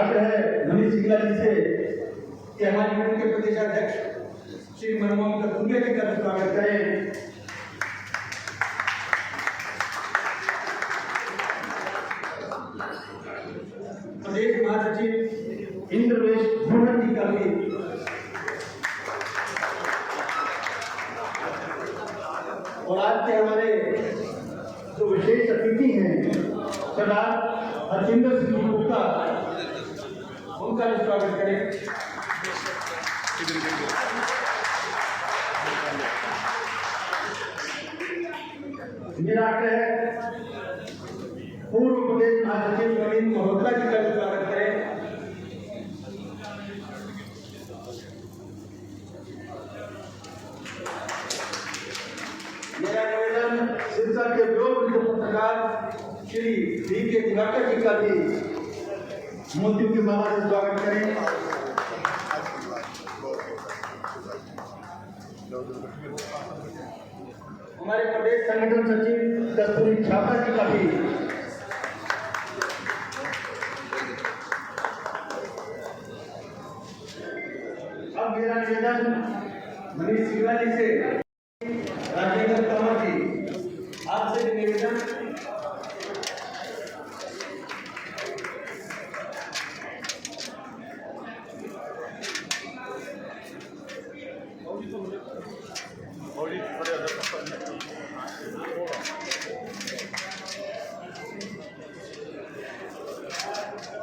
आग्रह है मनीष सिंगला जी से कि हमारे यूनियन के प्रदेशाध्यक्ष श्री मनमोहन कथुरिया जी का स्वागत करें। प्रदेश महासचिव इंद्रवेश भूषण जी का भी और आज के हमारे जो विशेष अतिथि हैं सरदार हरजिंदर सिंह गुप्ता, उनका भी स्वागत करें। मेरा आग्रह है पूर्व प्रदेश महासचिव नवीन मल्होत्रा जी का भी स्वागत करें। मेरा निवेदन सिरसा के लोक पत्रकार श्री वी के दिवाकर जी का भी मोतियों की माला से स्वागत करें। हमारे प्रदेश संगठन सचिव कस्तूरी छापा जी का भी अब मेरा निवेदन मनीष सिंगला जी से, राजेंद्र तंवर जी आपसे भी निवेदन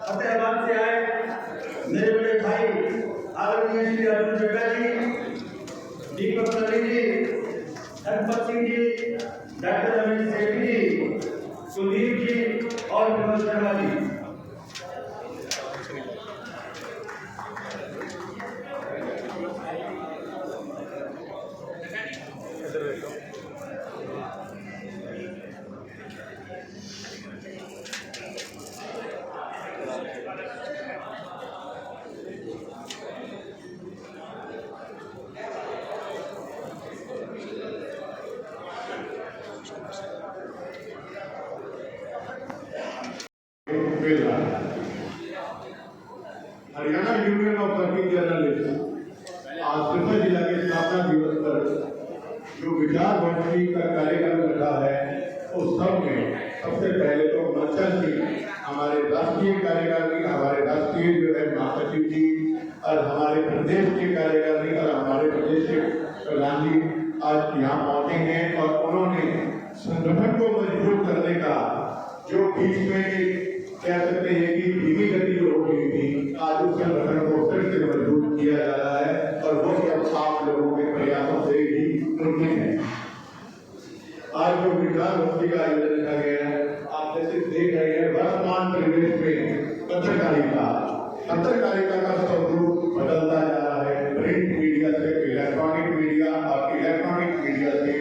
फतेहाबाद से आए मेरे बड़े भाई आदरणीय श्री अर्जुन जग्गा जी, दीपक सरी जी, धनपत सिंह जी, डॉक्टर अमित सेठी जी, सुधीर जी और Vinod Sharma ji. Haryana union of working journalist आज सिरसा जिला के स्थापना दिवस पर जो विचार गोष्ठी का कार्यक्रम रखा है उस सब में सबसे पहले तो मंचन जी, हमारे राष्ट्रीय कार्यकारिणी, हमारे राष्ट्रीय जो है महासचिव जी और हमारे प्रदेश के कार्यकारिणी और हमारे प्रदेश के प्रधान जी आज यहाँ पहुंचे हैं और उन्होंने संगठन को मजबूत करने का जो बीच में कह सकते हैं कि धीमी गति जो हो गई थी, आज उस संगठन को फिर से मजबूत किया जा रहा है और वो सब आप लोगों के प्रयासों से ही मुमकिन है। आज जो विचार गोष्ठी का आयोजन किया गया है, आप जैसे देख रहे हैं वर्तमान परिवेश में पत्रकारिता का स्वरूप बदलता जा रहा है। प्रिंट मीडिया से इलेक्ट्रॉनिक मीडिया और इलेक्ट्रॉनिक मीडिया से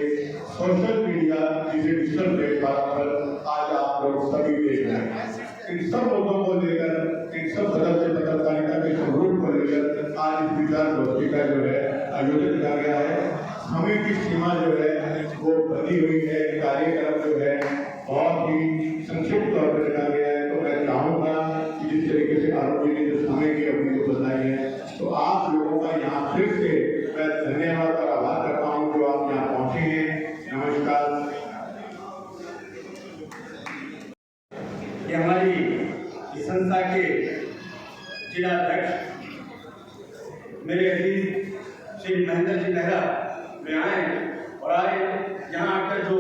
सोशल मीडिया, जिसे डिजिटल प्लेटफॉर्म पर आज आप लोग सभी देख रहे हैं। इन सब मुद्दों को लेकर, इन सब बदलते पत्रकारिता के स्वरूप को लेकर आज इस विचार गोष्ठी का जो है आयोजन किया गया है। समय की सीमा जो है वो बनी हुई है, कार्यक्रम जो है बहुत ही संक्षिप्त तौर पर रखा गया है। तो मैं चाहूँगा कि जिस तरीके से आरोप जी ने जो समय की अवधि को बताई है, तो आप लोगों का यहाँ फिर से मैं धन्यवाद और आभार करता हूँ जो आप यहाँ पहुँचे हैं। नमस्कार। हमारी संस्था के जिलाध्यक्ष मेरे अजीज श्री महेंद्र जी नेहरा में आए और आए यहाँ आकर जो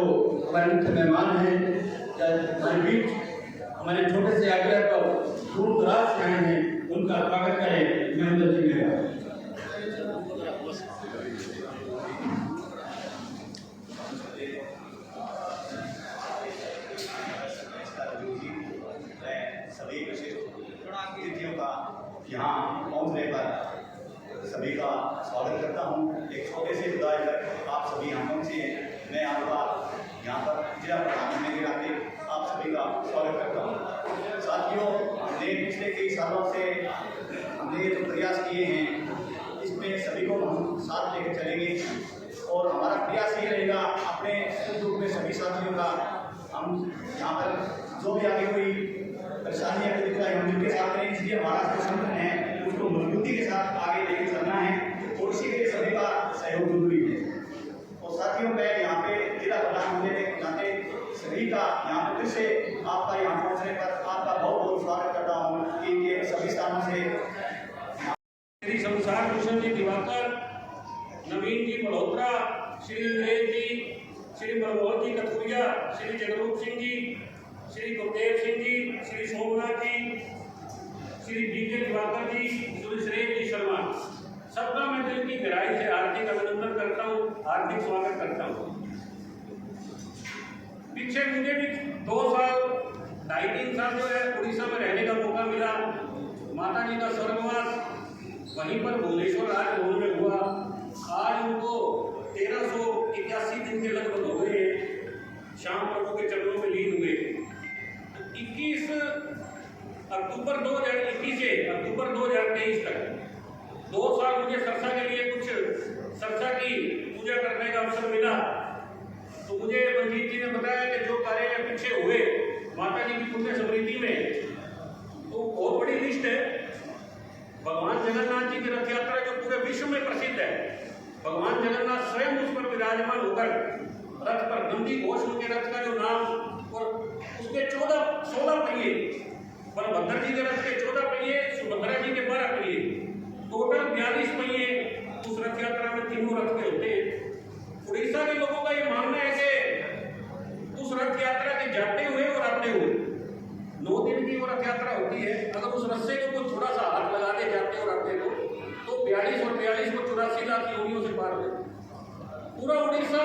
हमारे मुख्य मेहमान हैं हमारे बीच हमारे छोटे से आग्रह पर दूर दराज से आए हैं, उनका स्वागत करें महेंद्र जी नेहरा। सभी विशिष्ट अतिथियों का यहाँ पहुँचने पर सभी का स्वागत करता हूँ। एक छोटे से विदाई तक आप सभी यहाँ पहुँचे हैं। मैं आपका यहाँ पर जिला प्रधान होने के नाते आप सभी का स्वागत करता हूँ। साथियों, हमने पिछले कई सालों से हमने ये जो प्रयास किए हैं, इसमें सभी को हम साथ लेकर चलेंगे और हमारा प्रयास ये रहेगा अपने ग्रुप में सभी साथियों का हम यहाँ पर जो भी आगे कोई परेशानियां दिख रही हम उनके साथ रहें, इसलिए हमारा जो संगठन है उसको मजबूती के साथ आगे लेकर चलना है और इसी के लिए सभी का सहयोग जरूरी है। और साथियों, मैं यहाँ पे जिला प्रधान होने के नाते सभी का यहाँ पे फिर से आपका यहाँ पहुँचने पर आपका बहुत बहुत स्वागत करता हूँ कि ये सभी स्थानों से श्री संसार भूषण जी दिवाकर, नवीन जी मल्होत्रा, श्री नीलेश जी, श्री मनमोहन जी कथुरिया, श्री जगरूप सिंह जी, श्री गुरदेव सिंह जी, श्री सोमनाथ जी, श्री बीके दिवाकर जी, श्री सुरेश जी शर्मा, सबका मैं दिल की गहराई से हार्दिक अभिनंदन करता हूँ, हार्दिक स्वागत करता हूँ। पीछे मुझे भी 2 साल 2.5-3 साल जो है उड़ीसा में रहने का मौका मिला। माता जी का स्वर्गवास वहीं पर भुवनेश्वर राजभवन में हुआ। आज उनको 1381 दिन के लगभग हो गए हैं, श्याम प्रभु के चरणों में लीन हुए। 21 अक्टूबर 2021 से अक्टूबर 2023 तक 2 साल मुझे सरसा के लिए कुछ सरसा की पूजा करने का अवसर मिला। तो मुझे मंजीत जी ने बताया कि जो कार्य पीछे हुए माता जी की पुण्य स्मृति में, तो बहुत बड़ी लिस्ट है। भगवान जगन्नाथ जी की रथ यात्रा जो पूरे विश्व में प्रसिद्ध है, भगवान जगन्नाथ स्वयं उस पर विराजमान होकर रथ पर नंदी घोष उनके रथ का जो नाम और उसके 16 पहिए, बलभद्र जी के रथ के 14 पहिए, सुभद्रा जी के 12 पहिए, टोटल 42 पहिए उस रथ यात्रा में तीनों रथ के होते हैं। उड़ीसा के लोगों का ये मानना है कि उस रथ यात्रा के जाते हुए और आते हुए 9 दिन की वो रथ यात्रा होती है। अगर उस रस्से को कोई थोड़ा सा हाथ लगा दे जाते और आते हो तो 42 और 42 को 84 लाख योनियों से पार हो। पूरा उड़ीसा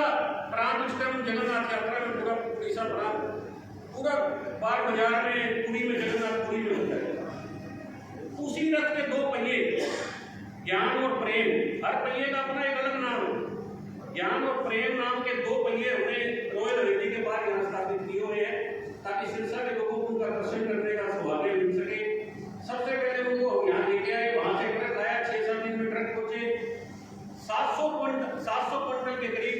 प्रांत उस टाइम जगन्नाथ यात्रा में पूरा उड़ीसा प्रांत पूरा बार बाजार में पुरी में जगन्नाथ पुरी में होता है। उसी रथ के 2 पहिए, ज्ञान और प्रेम, हर पहिए का अपना एक अलग नाम है। ज्ञान और प्रेम नाम के 2 पहिए उन्हें रॉयल हवेली के बाद यहाँ स्थापित किए हुए हैं ताकि सिरसा के लोगों को उनका दर्शन करने का सौभाग्य मिल सके। सबसे पहले उनको यहाँ लेके आए, वहां से ट्रक आया, 6-7 दिन में ट्रक पहुंचे। 700 क्विंटल के करीब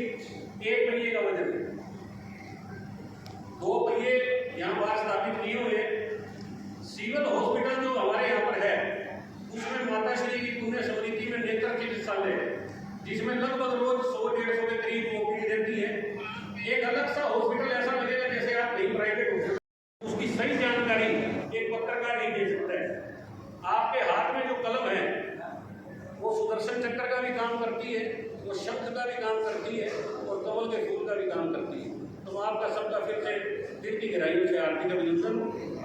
एक पहिए का वजन है। 2 पहिए यहाँ बाहर स्थापित किए हुए। सिविल हॉस्पिटल जो हमारे यहाँ पर है उसमें माता श्री की पुण्य स्मृति में नेत्र चिकित्सालय है, जिसमें लगभग रोज 100-150 के करीब ओपीडी रहती है। एक अलग सा हॉस्पिटल ऐसा लगेगा जैसे आप कहीं प्राइवेट हॉस्पिटल, उसकी सही जानकारी एक पत्रकार नहीं दे सकता है। आपके हाथ में जो कलम है वो सुदर्शन चक्र का भी काम करती है, वो शब्द का भी काम करती है और कमल के फूल का भी काम करती है। तो आपका सबका फिर से दिल की गहराइयों से हार्दिक अभिनंदन,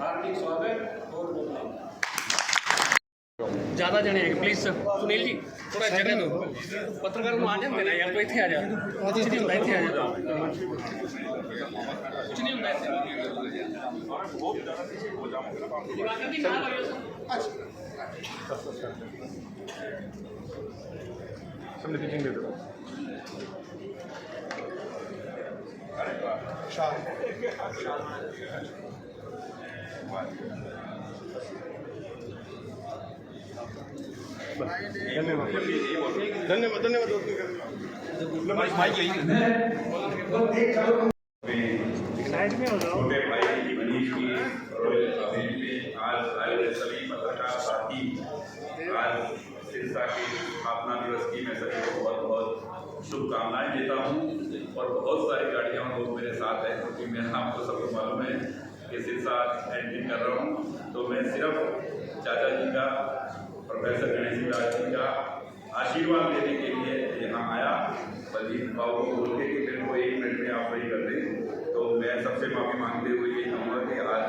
हार्दिक स्वागत और धन्यवाद। ज़्यादा जने हैं प्लीज सुनील जी थोड़ा जगह दो पत्रकार को आने देना यार, तो इतने आ जाओ, कुछ नहीं होता, इतने आ जाओ, कुछ नहीं होता ऐसे। दिवाकर जी नाम आइए सबने टीचिंग दे दो। धन्यवाद धन्यवाद छोटे भाई मनीष की रॉयल हवेली में आज आए सभी पत्रकार साथी, आज सिरसा की स्थापना दिवस की मैं सभी को बहुत बहुत शुभकामनाएं देता हूं। और बहुत सारी गाड़ियां और लोग मेरे साथ हैं, क्योंकि मैं आपको सबको मालूम है कि सिरसा एंट्री कर रहा हूं, तो मैं सिर्फ चाचा जी का, प्रोफेसर गणेश राज जी का आशीर्वाद लेने के लिए यहाँ आया। बलजीत बाबू को बोल के कि मेरे को 1 मिनट में आप वही कर दें, तो मैं सबसे माफ़ी मांगते हुए ये कहूँगा कि आज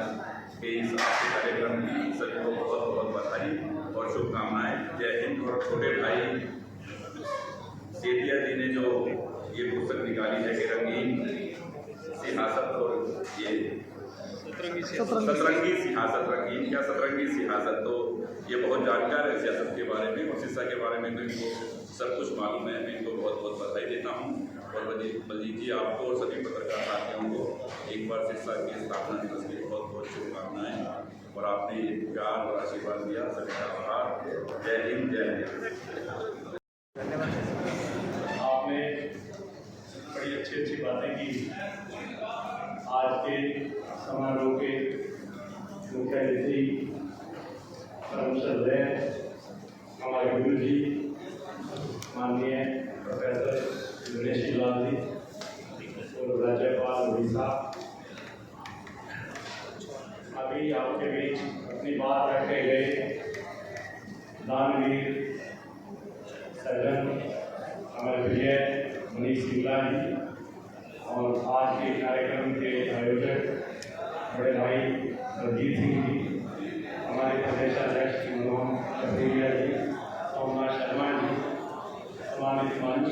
के इस आपके कार्यक्रम की सभी को बहुत बहुत बधाई और शुभकामनाएं। जय हिंद। और छोटे भाई सेठिया जी ने जो ये पुस्तक निकाली है कि रंगीन सियासत और ये सतरंगी सियासत, रंगीन क्या सतरंगी सियासत, तो ये बहुत जानकार है सियासत के बारे में और सिरसा के बारे में तो इनको सब कुछ मालूम है। मैं इनको बहुत बहुत बधाई देता हूँ। और बलजीत जी आपको और सभी पत्रकार साथियों को एक बार सिरसा की स्थापना दिवस की बहुत बहुत शुभकामनाएं। और आपने ये प्यार और आशीर्वाद दिया, सभी का आभार। जय हिंद, जय हिंद। आपने बड़ी अच्छी बातें की। आज के समारोह के मुख्य अतिथि परम श्रद्धेय हमारे गुरु जी माननीय प्रोफेसर दिनेश लाल जी और राज्यपाल उड़ीसा, अभी आपके बीच अपनी बात रखे गए दानवीर सज्जन हमारे प्रिय मनीष सिंगला जी और आज के कार्यक्रम के आयोजक बड़े भाई रंजीत सिंह जी, हमारे प्रदेश अध्यक्ष मनोहर कथेरिया जी, सोमनाथ शर्मा जी, सम्मानित मंच।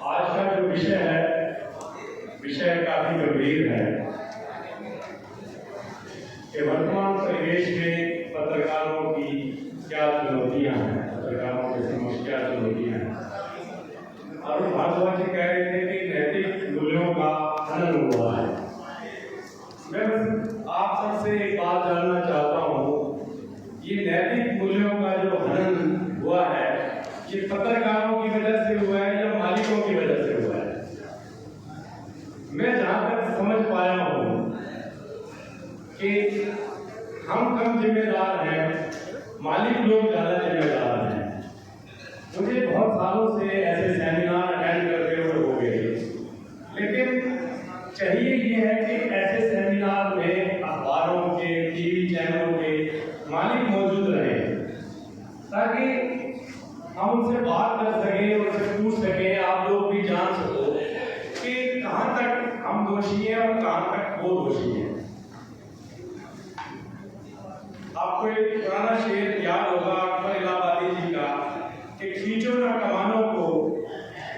आज का जो विषय काफी गंभीर है कि वर्तमान परिवेश में पत्रकारों की क्या चुनौतियां हैं, पत्रकारों की समस्या चुनौतियां हैं। अरुण भारद्वाज जी कह रहे थे कि नैतिक मूल्यों का हनन हुआ है। मैं बस आप सबसे एक बात जानना चाहता हूँ, ये नैतिक मूल्यों का जो हनन हुआ है, ये पत्रकारों की वजह से हुआ है या मालिकों की वजह से हुआ है? मैं जहाँ तक समझ पाया हूँ कि हम कम जिम्मेदार हैं, मालिक लोग ज़्यादा जिम्मेदार हैं। मुझे बहुत सालों से ऐसे सेमिनार अटेंड करते हुए हो गए, लेकिन चाहिए ये है कि ऐसे सेमिनार में अखबारों के, टीवी चैनलों के मालिक मौजूद रहें, ताकि हम उनसे बात कर सकें, उनसे पूछ सकें, आप लोग भी जान सको कि कहाँ तक हम दोषी हैं और कहाँ तक वो दोषी हैं। आपको एक पुराना शेर याद होगा अकबर इलाहाबादी जी का कि खींचो ना कमानों को,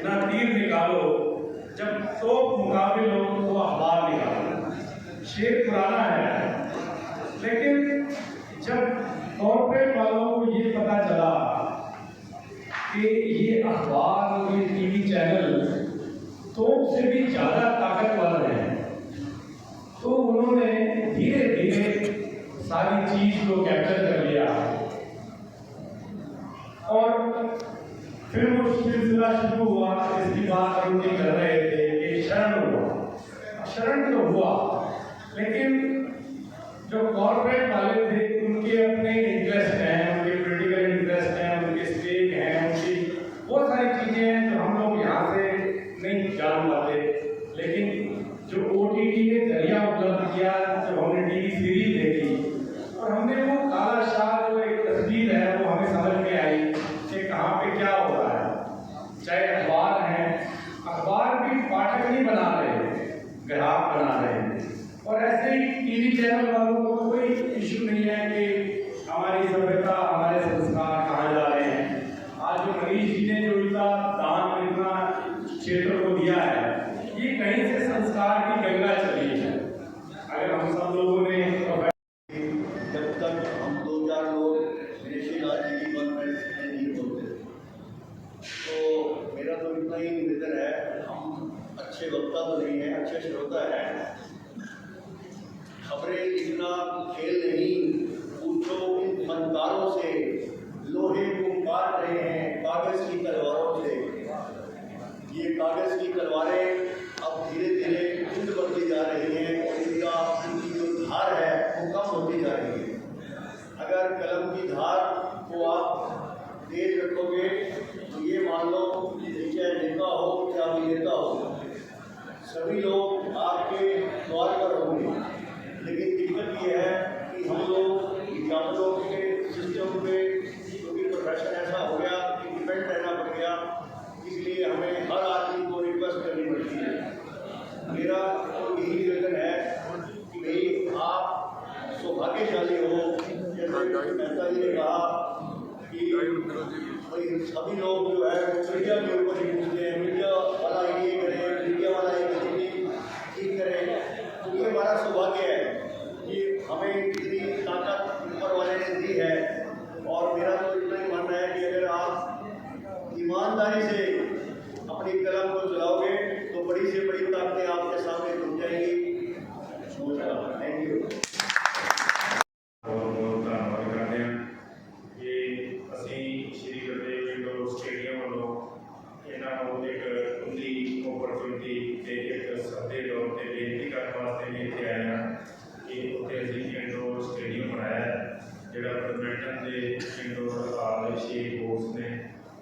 ना तीर निकालो, जब तोप मुकाबिल हो तो अखबार निकालो। शेर पुराना है, लेकिन जब कॉर्पोरेट वालों को ये पता चला कि ये अखबार और ये टीवी चैनल तोप से भी ज़्यादा ताकतवर हैं, तो उन्होंने धीरे धीरे सारी चीज को कैप्चर कर लिया और फिर वो सिलसिला शुरू हुआ जिसकी बात हम नहीं कर रहे थे कि शरण हुआ। शरण तो हुआ, लेकिन जो कॉर्पोरेट वाले थे उनके अपने इंटरेस्ट हैं, उनके पॉलिटिकल इंटरेस्ट हैं, उनके स्टेक हैं, उनकी बहुत सारी चीजें हैं जो हम लोग यहाँ से नहीं जान पाते। लेकिन जो OTT ने जरिया उपलब्ध किया, जो हमने टीवी सीरीज देखी और हमने वो काला शाह जो एक तस्वीर है वो हमें समझ में आई कि कहाँ पे क्या हो रहा है। चाहे अखबार हैं, अखबार भी पाठक नहीं बना रहे, ग्राहक बना रहे हैं। और ऐसे ही टीवी चैनल वालों को कोई इशू नहीं है कि हमारी सभ्यता, हमारे संस्कार कहाँ जा रहे हैं। आज जो मनीष जी ने जो इतना दान इतना क्षेत्र को दिया है, ये कहीं से संस्कार की गंगा चली है। अगर हम सब लोगों ने जब तक हम 2-4 लोग दिनेश लाल जी की कॉन्फ्रेंस में नहीं होते, तो मेरा तो इतना ही निवेदन है, हम अच्छे वक्ता तो नहीं है, अच्छे श्रोता है। खबरें लिखना खेल नहीं, पूछो इन फनकारों से, लोहे को काट रहे हैं कागज की तलवारों से। ये कागज की तलवारें अब धीरे धीरे युद्ध बढ़ती जा रही हैं और इनकी जो धार है वो कम होती जा रही है। अगर कलम की धार को आप तेज रखोगे तो ये मान लो चाहे नेता हो या अभिनेता हो, सभी लोग आपके द्वार पर होंगे। लेकिन दिक्कत ये है कि हम लोग विज्ञापनों के सिस्टम पे, क्योंकि प्रोफेशन ऐसा हो गया कि डिपेंड रहना पड़ गया, इसलिए हमें हर आदमी को रिक्वेस्ट करनी पड़ती है। मेरा तो यही निवेदन है कि भाई आप सौभाग्यशाली हो, जैसे मेहता जी ने कहा कि भाई सभी लोग जो है मीडिया के ऊपर ही पूछते हैं, मीडिया वाला ये करे, मीडिया वाला ये ठीक करे। तो ये हमारा सौभाग्य है कि हमें इतनी ताकत ऊपर वाले ने दी है। और मेरा तो इतना ही मानना है कि अगर आप ईमानदारी से अपनी कलम को चलाओगे तो बड़ी से बड़ी ताकतें आपके सामने जुट जाएंगी। Thank you. अपॉर्चुनिटी के एक सदे तौर पर बेनती करने वास्ते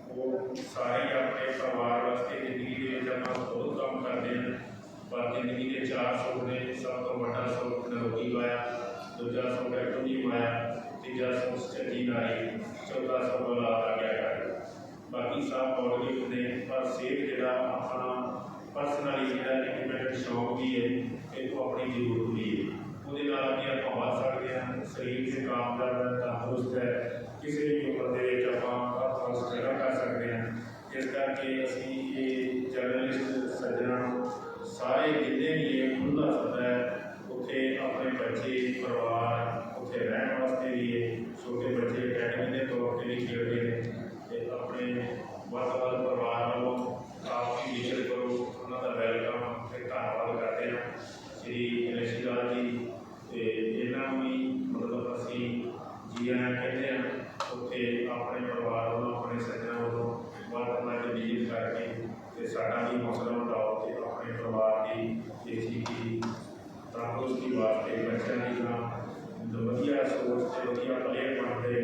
वो सारे ही अपने परिवार वास्ते जिंदगी के जब बहुत काम करते हैं पर जिंदगी के 4 सुख ने सब तो बड़ा सुख निरोगी पाया, दूजा सुख है कुंजी पाया, तीजा सुख चंगी नारी, चौथा सुख औलाद आज्ञा करे। बाकी सब पॉजिटिव ने पर सेहत जरा अपना पर्सनली जरा इंडिपेंडेंट शौक भी है एक अपनी जरूरत भी है ਉਹਦੇ ਨਾਲ ਵੀ ਆਪਾਂ ਵੱਧ ਸਕਦੇ ਹਾਂ। ਸਰੀਰ ਦੇ ਕੰਮ ਦਾ ਤੰਦਰੁਸਤ ਹੈ, ਕਿਸੇ ਵੀ ਉਮਰ ਦੇ ਵਿੱਚ ਆਪਾਂ ਹਰ ਸਟਰਗਲ ਕਰ ਸਕਦੇ ਹਾਂ। ਇਸ ਕਰਕੇ ਅਸੀਂ ਇਹ ਜਰਨਲਿਸਟ ਸੱਜਣਾਂ ਨੂੰ ਸਾਰੇ ਜਿੰਨੇ ਵੀ ਇਹ ਖੁੱਲ੍ਹਾ ਸੱਦਾ ਹੈ ਉੱਥੇ ਆਪਣੇ ਬੱਚੇ ਪਰਿਵਾਰ ਉੱਥੇ ਰਹਿਣ ਵਾਸਤੇ ਵੀ ਇਹ ਛੋਟੇ ਬੱਚੇ ਅਕੈਡਮੀ ਦੇ ਤੌਰ 'ਤੇ ਵੀ ਖੇਡਦੇ ਨੇ ਅਤੇ ਆਪਣੇ ਵੱਧ ਤੋਂ ਵੱਧ ਪਰਿਵਾਰ ਵੱਲੋਂ ਕਾਫੀ ਵਿਜ਼ਿਟ ਕਰੋ, ਉਹਨਾਂ ਦਾ ਵੈਲਕਮ ਅਤੇ ਧੰਨਵਾਦ ਕਰਦੇ ਹਾਂ। ਸ਼੍ਰੀ ਗਣੇਸ਼ੀ ਲਾਲ ਜੀ ਤੇ ਇਹਨਾਂ ਨੂੰ ਵੀ ਮਤਲਬ ਅਸੀਂ ਜੀ ਆਇਆਂ ਕਹਿੰਦੇ ਹਾਂ। ਉੱਥੇ ਆਪਣੇ ਪਰਿਵਾਰ ਵੱਲੋਂ ਆਪਣੇ ਸੱਜਣਾਂ ਵੱਲੋਂ ਵੱਧ ਵੱਧ ਵਿਜ਼ਿਟ ਕਰਕੇ ਅਤੇ ਸਾਡਾ ਵੀ ਹੌਸਲਾ ਵਧਾਓ ਅਤੇ ਆਪਣੇ ਪਰਿਵਾਰ ਦੀ ਦੇਸ਼ੀ ਦੀ ਤੰਦਰੁਸਤੀ ਵਾਸਤੇ ਬੱਚਿਆਂ ਦੀ ਤਾਂ ਵਧੀਆ ਸੋਚ ਅਤੇ ਵਧੀਆ ਪਲੇਅਰ ਬਣਦੇ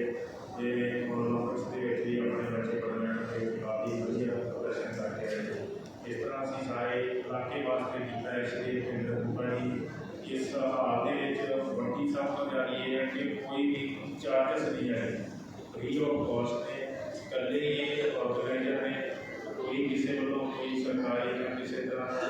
ਜਿਵੇਂ ਓਲੰਪਿਕਸ ਦੇ ਵਿੱਚ ਵੀ ਆਪਣੇ ਬੱਚੇ ਬਣਨ ਅਤੇ ਕਾਫੀ ਵਧੀਆ ਪ੍ਰਦਰਸ਼ਨ ਕਰਕੇ ਰਹੇ। ਇਸ ਤਰ੍ਹਾਂ ਅਸੀਂ ਸਾਰੇ ਇਲਾਕੇ ਵਾਸਤੇ ਕੀਤਾ ਹੈ। ਸ਼੍ਰੀ ਪਿੰਡ ਰੂਪਾ ਜੀ ਇਸ ਹਾਲ ਦੇ ਵਿੱਚ ਵੱਡੀ ਸਭ ਤੋਂ ਜ਼ਿਆਦਾ ਇਹ ਹੈ ਕਿ ਕੋਈ ਵੀ ਚਾਰਜਸ ਨਹੀਂ ਹੈ, ਫ੍ਰੀ ਆਫ ਕੋਸਟ ਨੇ, ਇਕੱਲੇ ਇਹ ਆਰਗੇਨਾਈਜ਼ਰ ਨੇ, ਕੋਈ ਕਿਸੇ ਵੱਲੋਂ ਕੋਈ ਸਰਕਾਰੀ ਜਾਂ ਕਿਸੇ ਤਰ੍ਹਾਂ ਦਾ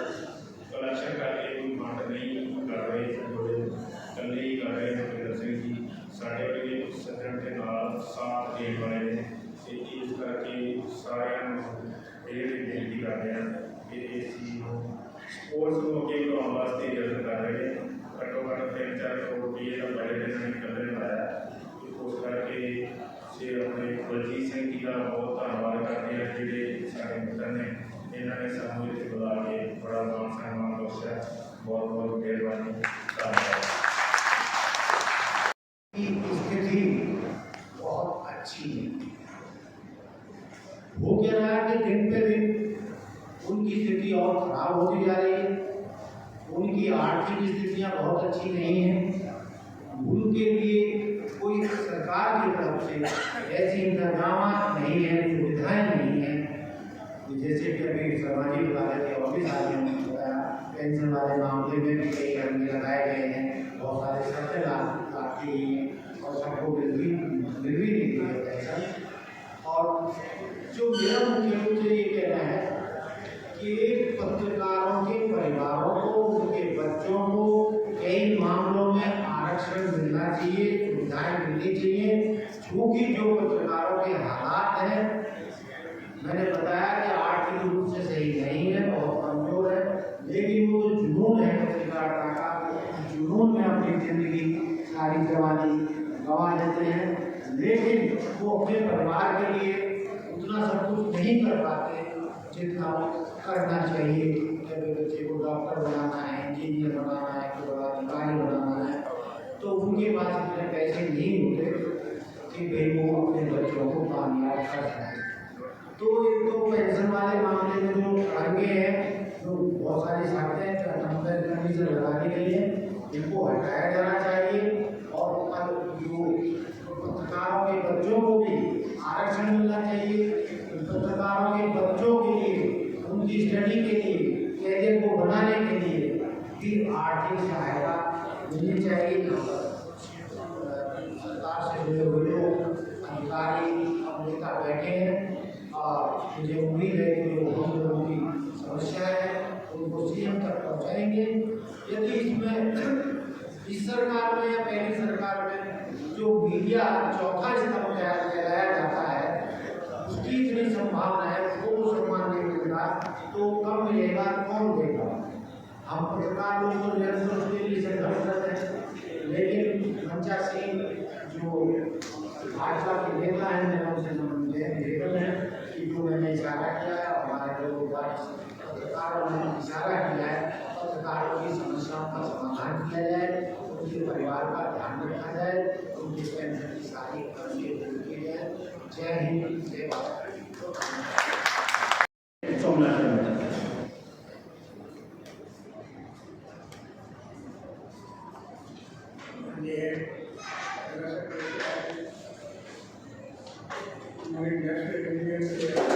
ਕਲੈਕਸ਼ਨ ਕਰਕੇ ਕੋਈ ਫੰਡ ਨਹੀਂ ਕਰ ਰਹੇ, ਇਕੱਲੇ ਹੀ ਕਰ ਰਹੇ ਨੇ। ਪਿੰਦਰ ਸਿੰਘ ਜੀ ਸਾਡੇ ਵਰਗੇ ਸੱਜਣ ਦੇ ਨਾਲ ਸਾਥ ਦੇਣ ਵਾਲੇ ਨੇ ਅਤੇ ਇਸ ਕਰਕੇ ਸਾਰਿਆਂ ਨੂੰ ਇਹ ਬੇਨਤੀ ਕਰਦੇ ਹਾਂ ਕਿ ਇਸ ਚੀਜ਼ ਨੂੰ ਸਪੋਰਟਸ ਨੂੰ ਅੱਗੇ ਵਧਾਉਣ ਵਾਸਤੇ ਯਤਨ ਕਰ ਰਹੇ ਨੇ। ਘੱਟੋ ਘੱਟ 3-4 ਕਰੋੜ ਰੁਪਏ ਦਾ ਬਜਟ ਇਹਨਾਂ ਨੇ ਇਕੱਲੇ ਲਾਇਆ। ਉਸ ਕਰਕੇ ਅਸੀਂ ਆਪਣੇ ਬਲਜੀਤ ਸਿੰਘ ਜੀ ਦਾ ਬਹੁਤ ਧੰਨਵਾਦ ਕਰਦੇ ਹਾਂ ਜਿਹੜੇ ਸਾਡੇ ਮਿੱਤਰ ਨੇ, ਇਹਨਾਂ ਨੇ ਸਾਨੂੰ ਇੱਥੇ ਬੁਲਾ ਕੇ ਬੜਾ ਮਾਣ ਸਨਮਾਨ ਬਖਸ਼ਿਆ। बहुत बहुत मेहरबानी, धन्यवाद। स्थिति बहुत अच्छी है। हो क्या रहा है कि दिन पे दिन उनकी स्थिति और खराब होती जा रही है। उनकी आर्थिक स्थितियां बहुत अच्छी नहीं हैं। उनके लिए कोई सरकार की तरफ से ऐसे इंतजाम नहीं है, सुविधाएं नहीं है। जैसे कि अभी सामाजिक वाले के ऑफिस आए हैं, पेंशन वाले मामले में भी कई रंगे लगाए गए हैं, बहुत सारे शर्तें लाती हैं और सबको मिल भी नहीं है पैसा। और जो मेरा मुख्य रूप से ये कहना है कि पत्रकारों के परिवारों को, उनके बच्चों को कई मामलों में आरक्षण मिलना चाहिए, सुविधाएं मिलनी चाहिए। क्योंकि जो पत्रकारों के हालात हैं, मैंने बताया कि आर्थिक रूप से सही नहीं है, बहुत कमजोर है, लेकिन वो जुनून है पत्रकारिता का, जुनून में अपनी जिंदगी सारी जवानी गंवा देते हैं, लेकिन वो अपने परिवार के लिए उतना सब कुछ नहीं कर पाते जितना करना चाहिए। जब बच्चे को डॉक्टर बनाना है, इंजीनियर बनाना है, कोई बड़ा अधिकारी बनाना है, तो उनके पास इतने पैसे नहीं होते कि भाई वो अपने बच्चों को कामयाब कर सकें। तो एक तो पेंशन वाले मामले में जो रंगे हैं, जो बहुत सारी शर्तें कंडीशन लगाने के लिए, इनको हटाया जाना चाहिए। और जो पत्रकारों के बच्चों को भी आरक्षण मिलना चाहिए। पत्रकारों के बच्चों के लिए, उनकी स्टडी के लिए, कैरियर को बनाने के लिए भी आर्थिक सहायता मिलनी चाहिए। सरकार से जुड़े हुए लोग, अधिकारी, नेता बैठे हैं और मुझे उम्मीद है कि जो हम लोगों की समस्या है उनको सीएम तक पहुँचाएंगे। यदि इसमें इस सरकार में या पहली सरकार में जो मीडिया चौथा स्तंभ कहलाया जाता है, उसकी इतनी संभावना है, उसको सम्मान नहीं मिलेगा तो कब मिलेगा, कौन देगा। हम पत्रकार लोग तो निरंतर उसके लिए संघर्ष करते हैं, लेकिन मंचा सिंह जो भाजपा के नेता हैं, मैंने उनसे निवेदन है कि जो मैंने इशारा किया है, हमारे लोग पत्रकारों ने इशारा किया है, पत्रकारों की समस्याओं का समाधान किया जाए, उनके परिवार का ध्यान रखा जाए, उनकी पेंशन की सारी खर्चे दूर किए जाए। जय हिंद, जय भारत। हमारे नेशनल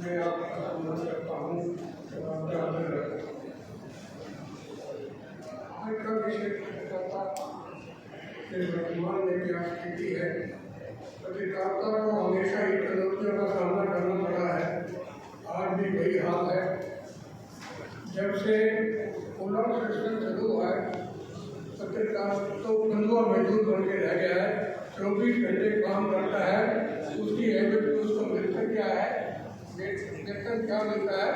मैं आपका अनुरोध करता हूँ आज का विषय पत्रकारिता के वर्तमान में क्या स्थिति है। पत्रकारिता को हमेशा ही चुनौतियों का सामना करना पड़ा है, आज भी वही हाल है। जब से पुनः सिस्टम शुरू हुआ है, पत्रकार तो बंधुआ मजदूर बन के रह गया है, 24 घंटे काम करता है, उसकी हैबिट उसको मिलता क्या है, वेतन क्या मिलता है,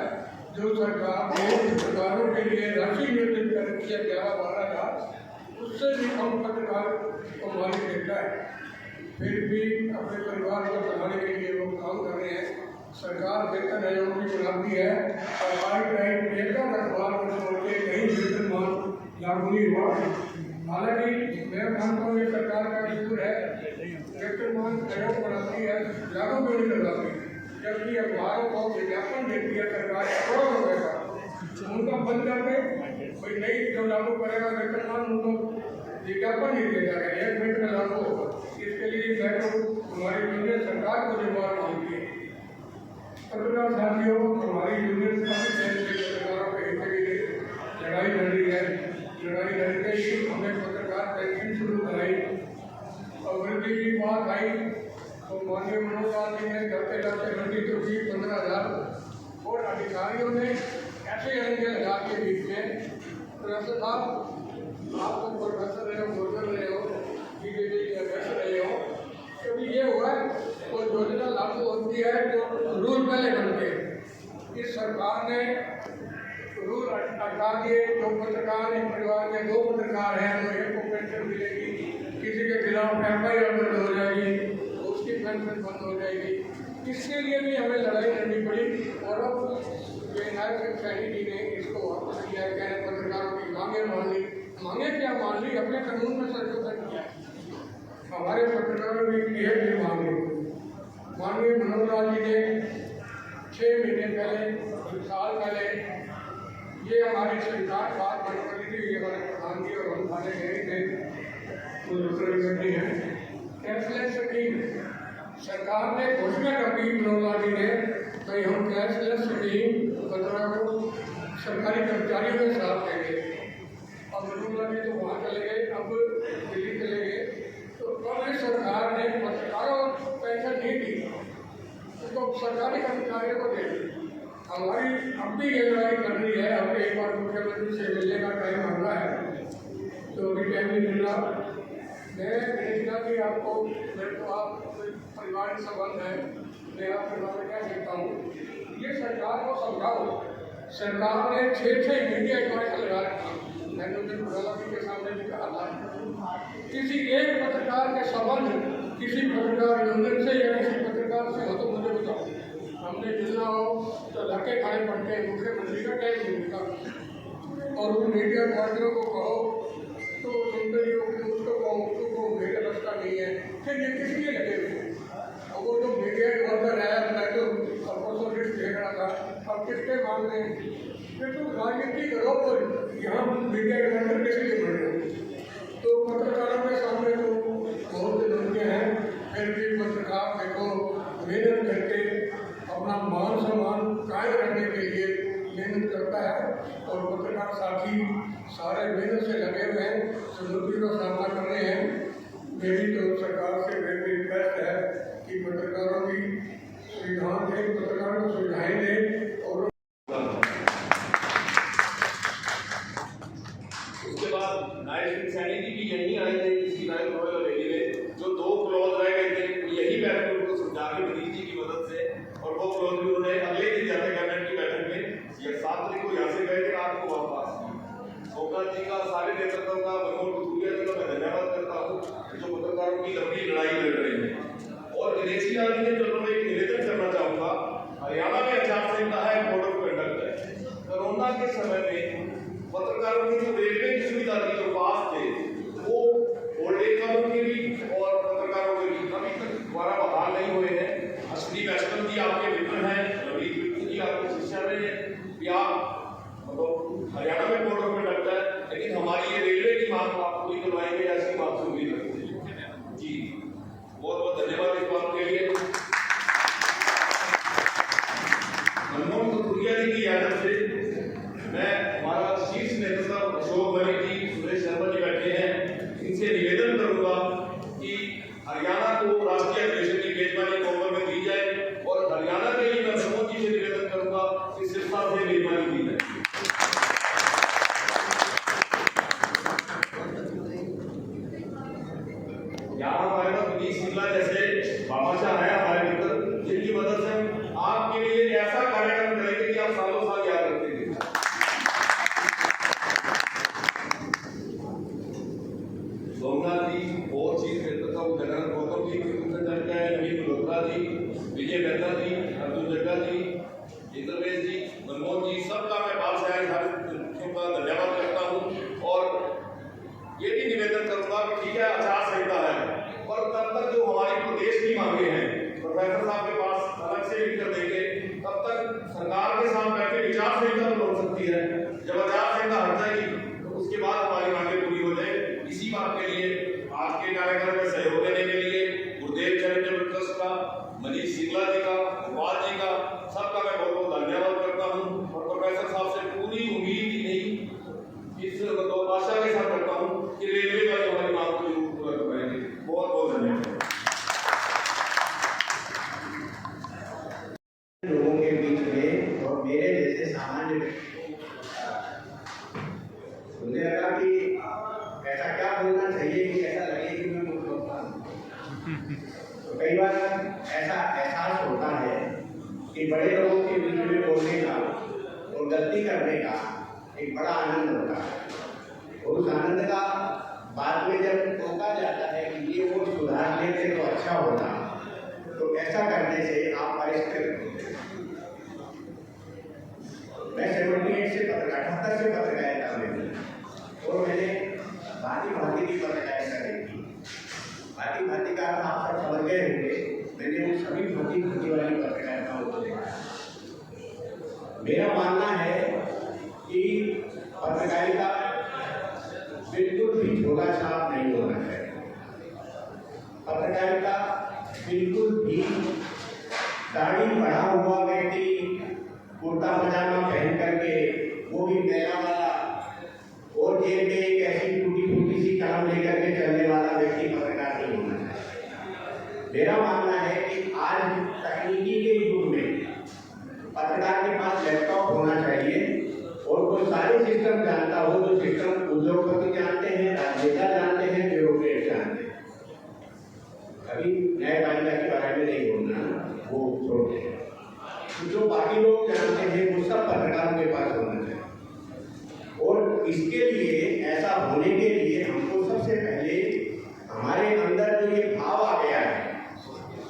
जो सरकारों के लिए राशि निर्धारित कर रखी है 11-12 हज़ार, उससे भी कम पत्रकार को मालिक देता है। फिर भी अपने परिवार को चलाने के लिए वो काम कर रहे हैं। सरकार वेतन आयोग की बुलाती है और आज टाइम एक अखबार को छोड़ के कहीं वेतनमान लागू नहीं हुआ। हालांकि मैं मानता हूँ ये सरकार का कसूर है, वेतनमान आयोग बनाती है, लागू क्यों नहीं लगाती, जबकि अखबारों को विज्ञापन देती है सरकार करोड़ों रुपए का, उनका बंद करके कोई नई जो लागू करेगा वेतनमान उनको विज्ञापन नहीं देगा, 1 मिनट में लागू होगा। इसके लिए मैं तो हमारी यूनियन सरकार को जिम्मेदार मानती है। पत्रकार साथियों, हमारी यूनियन काफी पहले से पत्रकारों के हित के लिए लड़ाई लड़ रही है। लड़ाई लड़ते ही हमने पत्रकार पेंशन शुरू कराई और वृद्धि की बात आई तो माननीय मनोज लाल जी ने करते करते वृद्धि तो की 15,000 और अधिकारियों ने ऐसे अंगे लगा के बीच में प्रोफेसर साहब आप तो प्रोफेसर रहे हो, गुर्जर रहे हो, अध्यक्ष रहे हो, कभी ये हुआ तो योजना लागू होती है तो रूल पहले बनते हैं। इस सरकार ने रूल हटा दिए, जो पत्रकार एक परिवार में 2 पत्रकार हैं तो एक को पेंशन मिलेगी, किसी के खिलाफ FIR दर्ज हो जाएगी, उसकी पेंशन बंद हो जाएगी। इसके लिए भी हमें लड़ाई लड़नी पड़ी और अब विनायक सैनी जी ने इसको वापस किया, कहने पत्रकारों की मांगे मान ली। मांगे क्या मान ली, अपने कानून में संशोधन किया। हमारे पत्रकारों की एक भी मांगे माननीय मनोज लाल जी ने 6 महीने पहले, 1 साल पहले ये हमारी स्वीकार बात बन रही थी, ये हमारे प्रधान जी और हम थाने गए थे, तो दूसरे व्यक्ति हैं कैशलेस स्कीम सरकार ने घोषणा कर दी। मनोज लाल जी ने भाई हम कैशलेस स्कीम 15 को सरकारी कर्मचारियों के साथ देंगे। अब मनोज लाल जी तो वहाँ चले गए, अब दिल्ली चले गए, तो कांग्रेस सरकार ने पत्रकारों को पेंशन नहीं दी, उसको सरकारी कर्मचारियों को दे दी। हमारी अब भी ये लड़ाई कर रही है। अब एक बार मुख्यमंत्री से मिलने का टाइम मांगा है तो अभी टाइम नहीं मिल रहा। मैं कृष्णा जी आपको, मेरे तो आप पारिवारिक संबंध है, मैं आपके बारे में क्या कहता हूँ, ये सरकार को समझाओ। सरकार ने 6 मीडिया इन्वाइट लगा रखा, मैंने उनके के सामने भी कहा था, किसी एक पत्रकार के संबंध किसी पत्रकार यूनियन से या किसी पत्रकार से हो तो मुझे बताओ। हमने मिलना हो तो धक्के खाने पड़ते हैं, मुख्यमंत्री का टाइम नहीं मिलता और उन मीडिया पार्टियों को कहो तो सुनते ही उसको कहो मेरा रास्ता नहीं है, फिर ये किस लिए लगे हुए। और वो जो मीडिया वर्कर है, मैं तो परसों लिस्ट देख रहा था, अब किसके मामले फिर तो राजनीति करो तो यहाँ मीडिया वर्कर किस लिए बन रहे हो। तो पत्रकारों के सामने तो बहुत चुनौतियाँ हैं, फिर भी पत्रकार देखो मेहनत करके अपना मान सम्मान कायम रखने के लिए मेहनत करता है और पत्रकार साथी सारे मेहनत से लगे हुए हैं, चुनौती का सामना कर रहे हैं। मेरी तो सरकार से मेरी रिक्वेस्ट है कि पत्रकारों की सुविधाएं दें, पत्रकारों को सुविधाएं दें और उसके बाद नायब सैनी जी भी यहीं आए थे किसी नायब रॉयल हवेली में, जो 2 क्लॉज रह गए थे यही बैठक उनको समझा के मनीष जी की मदद से, और वो क्लॉज भी उन्होंने अगले दिन जाते कैबिनेट की बैठक में ये 7 तारीख को यहाँ से गए थे, 8 को वापस। सोमनाथ जी का, सारे नेतृत्व का, मनोहर कुतुरिया जी का मैं धन्यवाद करता हूँ जो पत्रकारों की लंबी लड़ाई लड़ रहे हैं। और दिनेश लाल जी ने जो मैं एक निवेदन करना चाहूँगा, हरियाणा में आचार संहिता है, कोड ऑफ कंडक्ट है। कोरोना के समय में पत्रकारों की जो रेलवे की सुविधा थी, जो पास थे, वो होल्डेकरों के भी और पत्रकारों के भी अभी तक दोबारा बहाल नहीं हुए हैं। अश्विनी वैष्णव जी आपके मित्र हैं, रवि जी आपके शिष्य रहे हैं, आप मतलब हरियाणा में कोड ऑफ कंडक्ट है, लेकिन हमारी ये रेलवे की मांग आप पूरी करवाएंगे, ऐसी बात से उम्मीद रखते हैं जी। बहुत बहुत धन्यवाद इस बात के लिए। मनमोहन कथुरिया जी की याद से मैं हमारा शीर्ष नेता अशोक मलिक जी, सुरेश शर्मा जी बैठे हैं, इनसे निवेदन करूंगा कि हरियाणा को राष्ट्रीय अधिवेशन की मेजबानी नवंबर में दी जाए और हरियाणा के लिए मैं मनमोहन जी से निवेदन करूंगा कि सिरसा से मेजबानी दी जाए। यहाँ हमारे पास मनीष सिंगला जैसे बाबाशाह है हमारे मित्र, जिनकी मदद से आपके लिए ऐसा कार्यक्रम करेंगे कि आप सालों साल याद रखेंगे। सोमनाथ जी और chief minister general Gautam ji, नवीन मल्होत्रा जी, विजय मेहता जी, अर्जुन जग्गा जी, इंद्रवेश जी, मनमोहन जी, सबका मैं बात से आए सारे का धन्यवाद करता हूँ। और ये भी निवेदन करूंगा कि ठीक है आचार संहिता है, पर तब तक जो हमारी प्रदेश की मांगे हैं प्रोफेसर साहब के पास अलग से लिख कर देंगे, तब तक सरकार के साथ बैठे विचार संहिता तो हो सकती है। जब आचार संहिता हट जाएगी तो उसके बाद हमारी मांगे पूरी हो जाए। इसी बात के लिए आज के कार्यक्रम में सहयोग देने के लिए गुरुदेव चैरिटेबल ट्रस्ट का, मनीष सिंगला जी का, गोपाल जी का, सबका मैं बहुत बहुत धन्यवाद करता हूँ। और प्रोफेसर साहब से पूरी उम्मीद ही नहीं, इस दो आशा के साथ करता हूँ कि रेलवे वाले हमारी मांग को जरूर पूरा करवाएंगे। बहुत बहुत धन्यवाद। लोगों के बीच में और मेरे जैसे सामान्य मुझे लगा कि ऐसा क्या बोलना चाहिए कि ऐसा लगे कि मैं कुछ बोलता हूँ। तो कई बार ऐसा एहसास होता है कि बड़े लोगों के बीच में बोलने का और गलती करने का एक बड़ा आनंद होता है, और उस आनंद का बाद में जब टोका जाता है कि ये वो सुधार लेते तो अच्छा होता, तो ऐसा करने से आप परिष्कृत होते हैं। मैं 78 से 78 से पत्रकारिता में हूँ और मैंने भांति भांति की पत्रकारिता देखी। भांति भांति का आप सब समझ गए होंगे, मैंने वो सभी भांति भांति वाली पत्रकारिताओं को देखा। मेरा मानना है कि पत्रकारिता बिल्कुल भी झोला छाप नहीं होना चाहिए। पत्रकारिता बिल्कुल भी दाढ़ी बढ़ा हुआ व्यक्ति कुर्ता पजामा पहन करके, वो भी मैला वाला, और जेब में एक ऐसी टूटी फूटी सी कलम लेकर के चलने वाला व्यक्ति पत्रकार नहीं होना चाहिए। मेरा मानना है कि आज तकनीकी के युग में पत्रकार के पास लैपटॉप होना चाहिए और वो सारे सिस्टम जानता हो, जो सिस्टम उद्योगपति जानते हैं, राजनेता जानते हैं, ब्यूरोक्रेट जानते हैं। अभी न्यायपालिका के बारे में नहीं बोलना, वो छोड़ दें। जो बाकी लोग जानते हैं वो सब पत्रकारों के पास होना चाहिए। और इसके लिए, ऐसा होने के लिए हमको सबसे पहले हमारे अंदर जो ये भाव आ गया है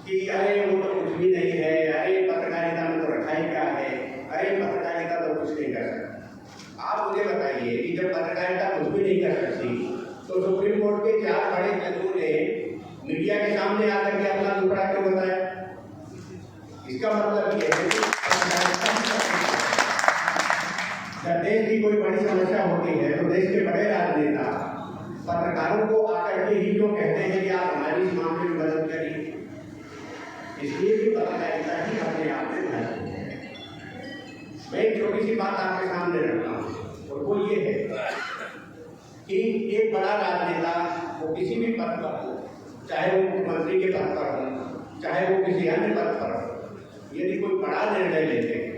कि अरे वो तो कुछ भी नहीं है, अरे पत्रकारिता में तो रखा ही क्या है, अरे पत्रकारिता तो कुछ नहीं कर सकती। आप मुझे बताइए कि जब पत्रकारिता कुछ भी नहीं कर सकती तो सुप्रीम कोर्ट के 4 बड़े जजों ने मीडिया के सामने आकर के अपना दुखड़ा क्यों बताया? इसका मतलब ये है कि जब देश की कोई बड़ी समस्या होती है तो देश के बड़े राजनेता पत्रकारों को आकर के ही जो कहते हैं कि आप हमारी इस मामले में मदद करिए। इसलिए भी पत्रकारिता ही अपने आप में महत्वपूर्ण है। मैं एक छोटी सी बात आपके सामने रखता हूँ, और वो ये है कि एक बड़ा राजनेता वो किसी भी पद पर हो, चाहे वो मुख्यमंत्री के पद पर हो, चाहे वो किसी अन्य पद पर हो, यदि कोई बड़ा निर्णय लेते हैं,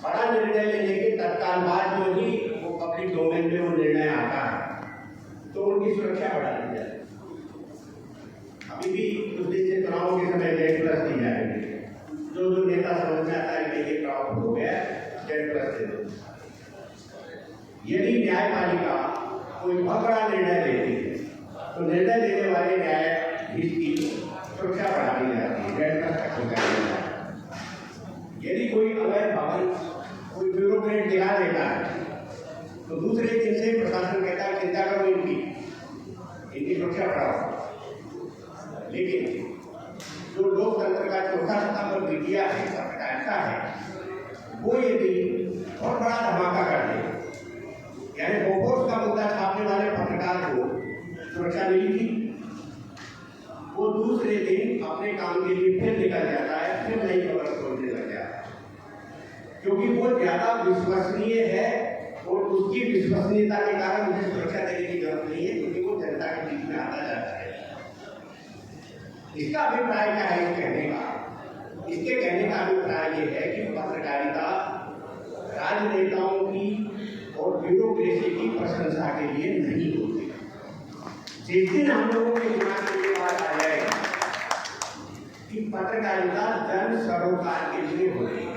बड़ा निर्णय लेने के तत्काल बाद जो ही वो पब्लिक डोमेन में वो निर्णय आता है, तो उनकी सुरक्षा बढ़ा दी जाती है। अभी भी कुछ दिन से चुनाव के समय डेट प्लस दी जा रही है। जो नेता समझ में आता है कि ये प्राप्त हो गया, डेट प्लस दे दो। यदि न्यायपालिका कोई बहुत बड़ा निर्णय लेती है तो निर्णय देने वाले न्यायाधीश की सुरक्षा बढ़ा दी जाती है, डेट प्लस तक हो जाती है। यदि कोई अवैध भवन कोई ब्यूरोक्रेट दिला देता है तो दूसरे दिन से प्रशासन कहता है चिंता करो इनकी सुरक्षा बढ़ाओ। लेकिन जो लोकतंत्र का चौथा स्तंभ मीडिया है, पत्रकारिता है, वो यदि बहुत बड़ा धमाका कर दे, यानी बोफोर्स का मुद्दा छापने वाले पत्रकार को सुरक्षा मिली थी, वो दूसरे दिन अपने काम के लिए फिर निकल जाता है, फिर नई खबर छोड़ने लग जाता है। क्योंकि वो ज्यादा विश्वसनीय है और उसकी विश्वसनीयता के कारण मुझे सुरक्षा देने की जरूरत नहीं है, क्योंकि वो जनता के बीच में आता जाता है। इसका अभिप्राय क्या है इस कहने का? इसके कहने का अभिप्राय ये है कि पत्रकारिता राजनेताओं की और ब्यूरोक्रेसी की प्रशंसा के लिए नहीं होती। जिस दिन हम लोगों के दिमाग में ये बात आ जाएगी कि पत्रकारिता जन सरोकार के लिए होती है,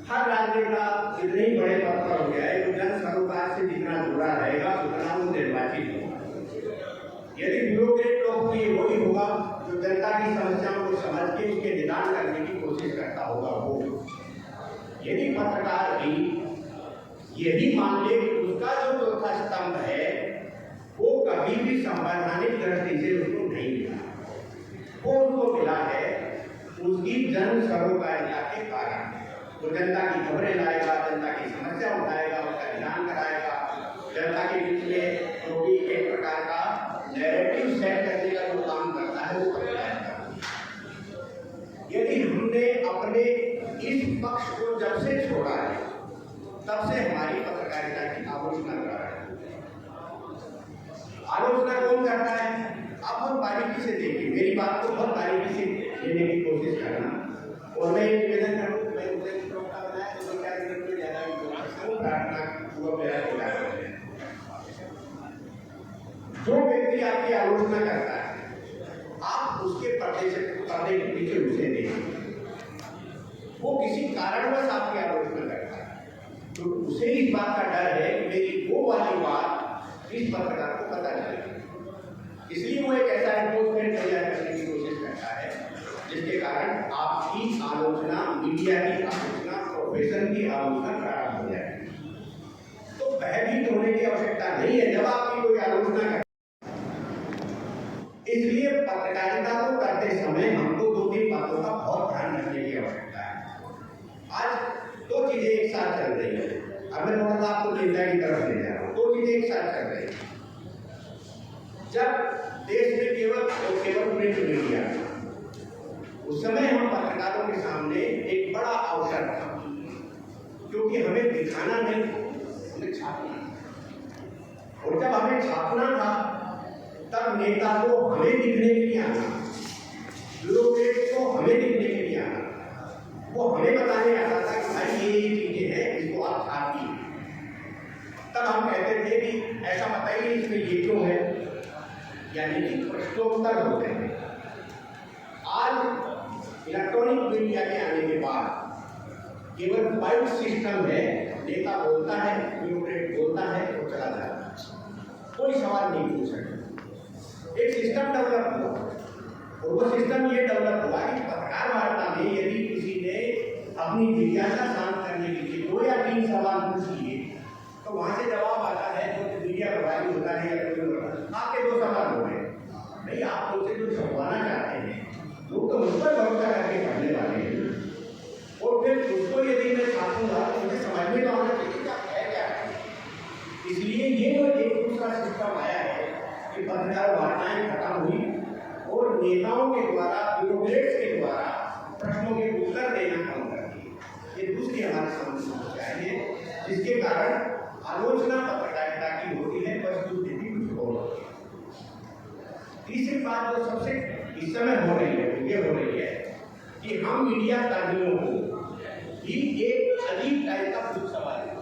हर राजनेता जितने ही बड़े पद पर हो जाए तो जन सरोकार से जितना जुड़ा रहेगा उतना वो निर्वाचित होगा। यदि ब्यूरोक्रेट लोग की वही होगा जो जनता की समस्याओं को समझ के उसके निदान करने की कोशिश करता होगा वो। यदि पत्रकार भी यही मान ले कि उसका जो चौथा स्तंभ है वो कभी भी संवैधानिक दृष्टि से उसको नहीं मिला, वो उसको मिला है उसकी जन सरोकारिता के कारण। वो जनता की खबरें लाएगा, जनता की समस्या उठाएगा, उसका निदान कराएगा, जनता के बीच में जो भी एक प्रकार का नैरेटिव सेट करने का जो काम करता है वो पत्रकारिता। यदि हमने अपने इस पक्ष को जब से छोड़ा है तब से हमारी पत्रकारिता की आलोचना कर रहा है। आलोचना कौन करता है? आप बहुत बारीकी से देखिए, मेरी बात को बहुत बारीकी से लेने की कोशिश करना। और मैं एक निवेदन करूँ, मैं उसे बनाया तो क्या प्रार्थना जो व्यक्ति आपकी आलोचना करता है आप उसके पर्दे के पीछे उसे देखिए, वो किसी कारणवश आपकी आलोचना करता है तो उसे इस बात का डर है कि मेरी वो वाली बात इस पत्रकार को पता चले, इसलिए वो एक ऐसा एनफोर्समेंट तैयार करने की कोशिश करता है जिसके कारण आपकी आलोचना, मीडिया की आलोचना, प्रोफेशन की आलोचना प्रारंभ हो जाए। तो भयभीत होने की आवश्यकता नहीं है जब आपकी कोई आलोचना कर। इसलिए पत्रकारिता को करते समय हमको दो तीन बातों का बहुत ध्यान रखने की आवश्यकता है। आज दो चीजें एक साथ चल रही है, अब मैं थोड़ा सा आपको चिंता की तरफ ले जा रहा हूँ। दो चीजें एक साथ चल रही है। जब देश में केवल प्रिंट मीडिया, उस समय हम पत्रकारों के सामने एक बड़ा अवसर था, क्योंकि हमें दिखाना नहीं, हमें छापना। और जब हमें छापना था तब नेता को हमें दिखने के लिए आना, ब्यूरोक्रेट को हमें दिखने के लिए आना, वो हमें बताने आता था कि भाई ये चीजें हैं इसको आप छापिए। तब हम कहते थे कि ऐसा बताइए इसमें ये क्यों है, यानी कि प्रश्नोत्तर होते हैं। आज इलेक्ट्रॉनिक मीडिया के आने के बाद केवल पाइप सिस्टम है, नेता बोलता है, ब्यूरोक्रेट बोलता है और चला जाता है, कोई सवाल नहीं पूछ सकता। एक सिस्टम डेवलप हुआ और वो सिस्टम ये डेवलप हुआ कि पत्रकार वार्ता में यदि किसी ने अपनी जिज्ञासा शांत करने के लिए 2 या 3 सवाल पूछ लिए तो वहां से जवाब आता है जो मीडिया प्रभावी होता है या कोई आपके 2 सवाल हो गए। भाई आप मुझसे जो छपवाना चाहते हैं लोग तो मुझ पर भरोसा करके पढ़ने वाले हैं, और फिर उसको यदि मैं छापूंगा तो मुझे समझ में तो आना चाहिए क्या है क्या है। इसलिए ये जो एक दूसरा सिस्टम आया है कि पत्रकार वार्ताएं खत्म हुई और नेताओं के द्वारा, ब्यूरोक्रेट्स के द्वारा प्रश्नों के उत्तर देना कम कर दिए। ये दूसरी हमारे सामने समस्या है, जिसके कारण आलोचना पत्रकारिता की होती है, वस्तुस्थिति कुछ और होती है। तीसरी बात जो सबसे इस समय हो रही है ये हो रही है कि हम मीडिया कर्मियों को ही एक अजीब टाइप का भूत सवाल है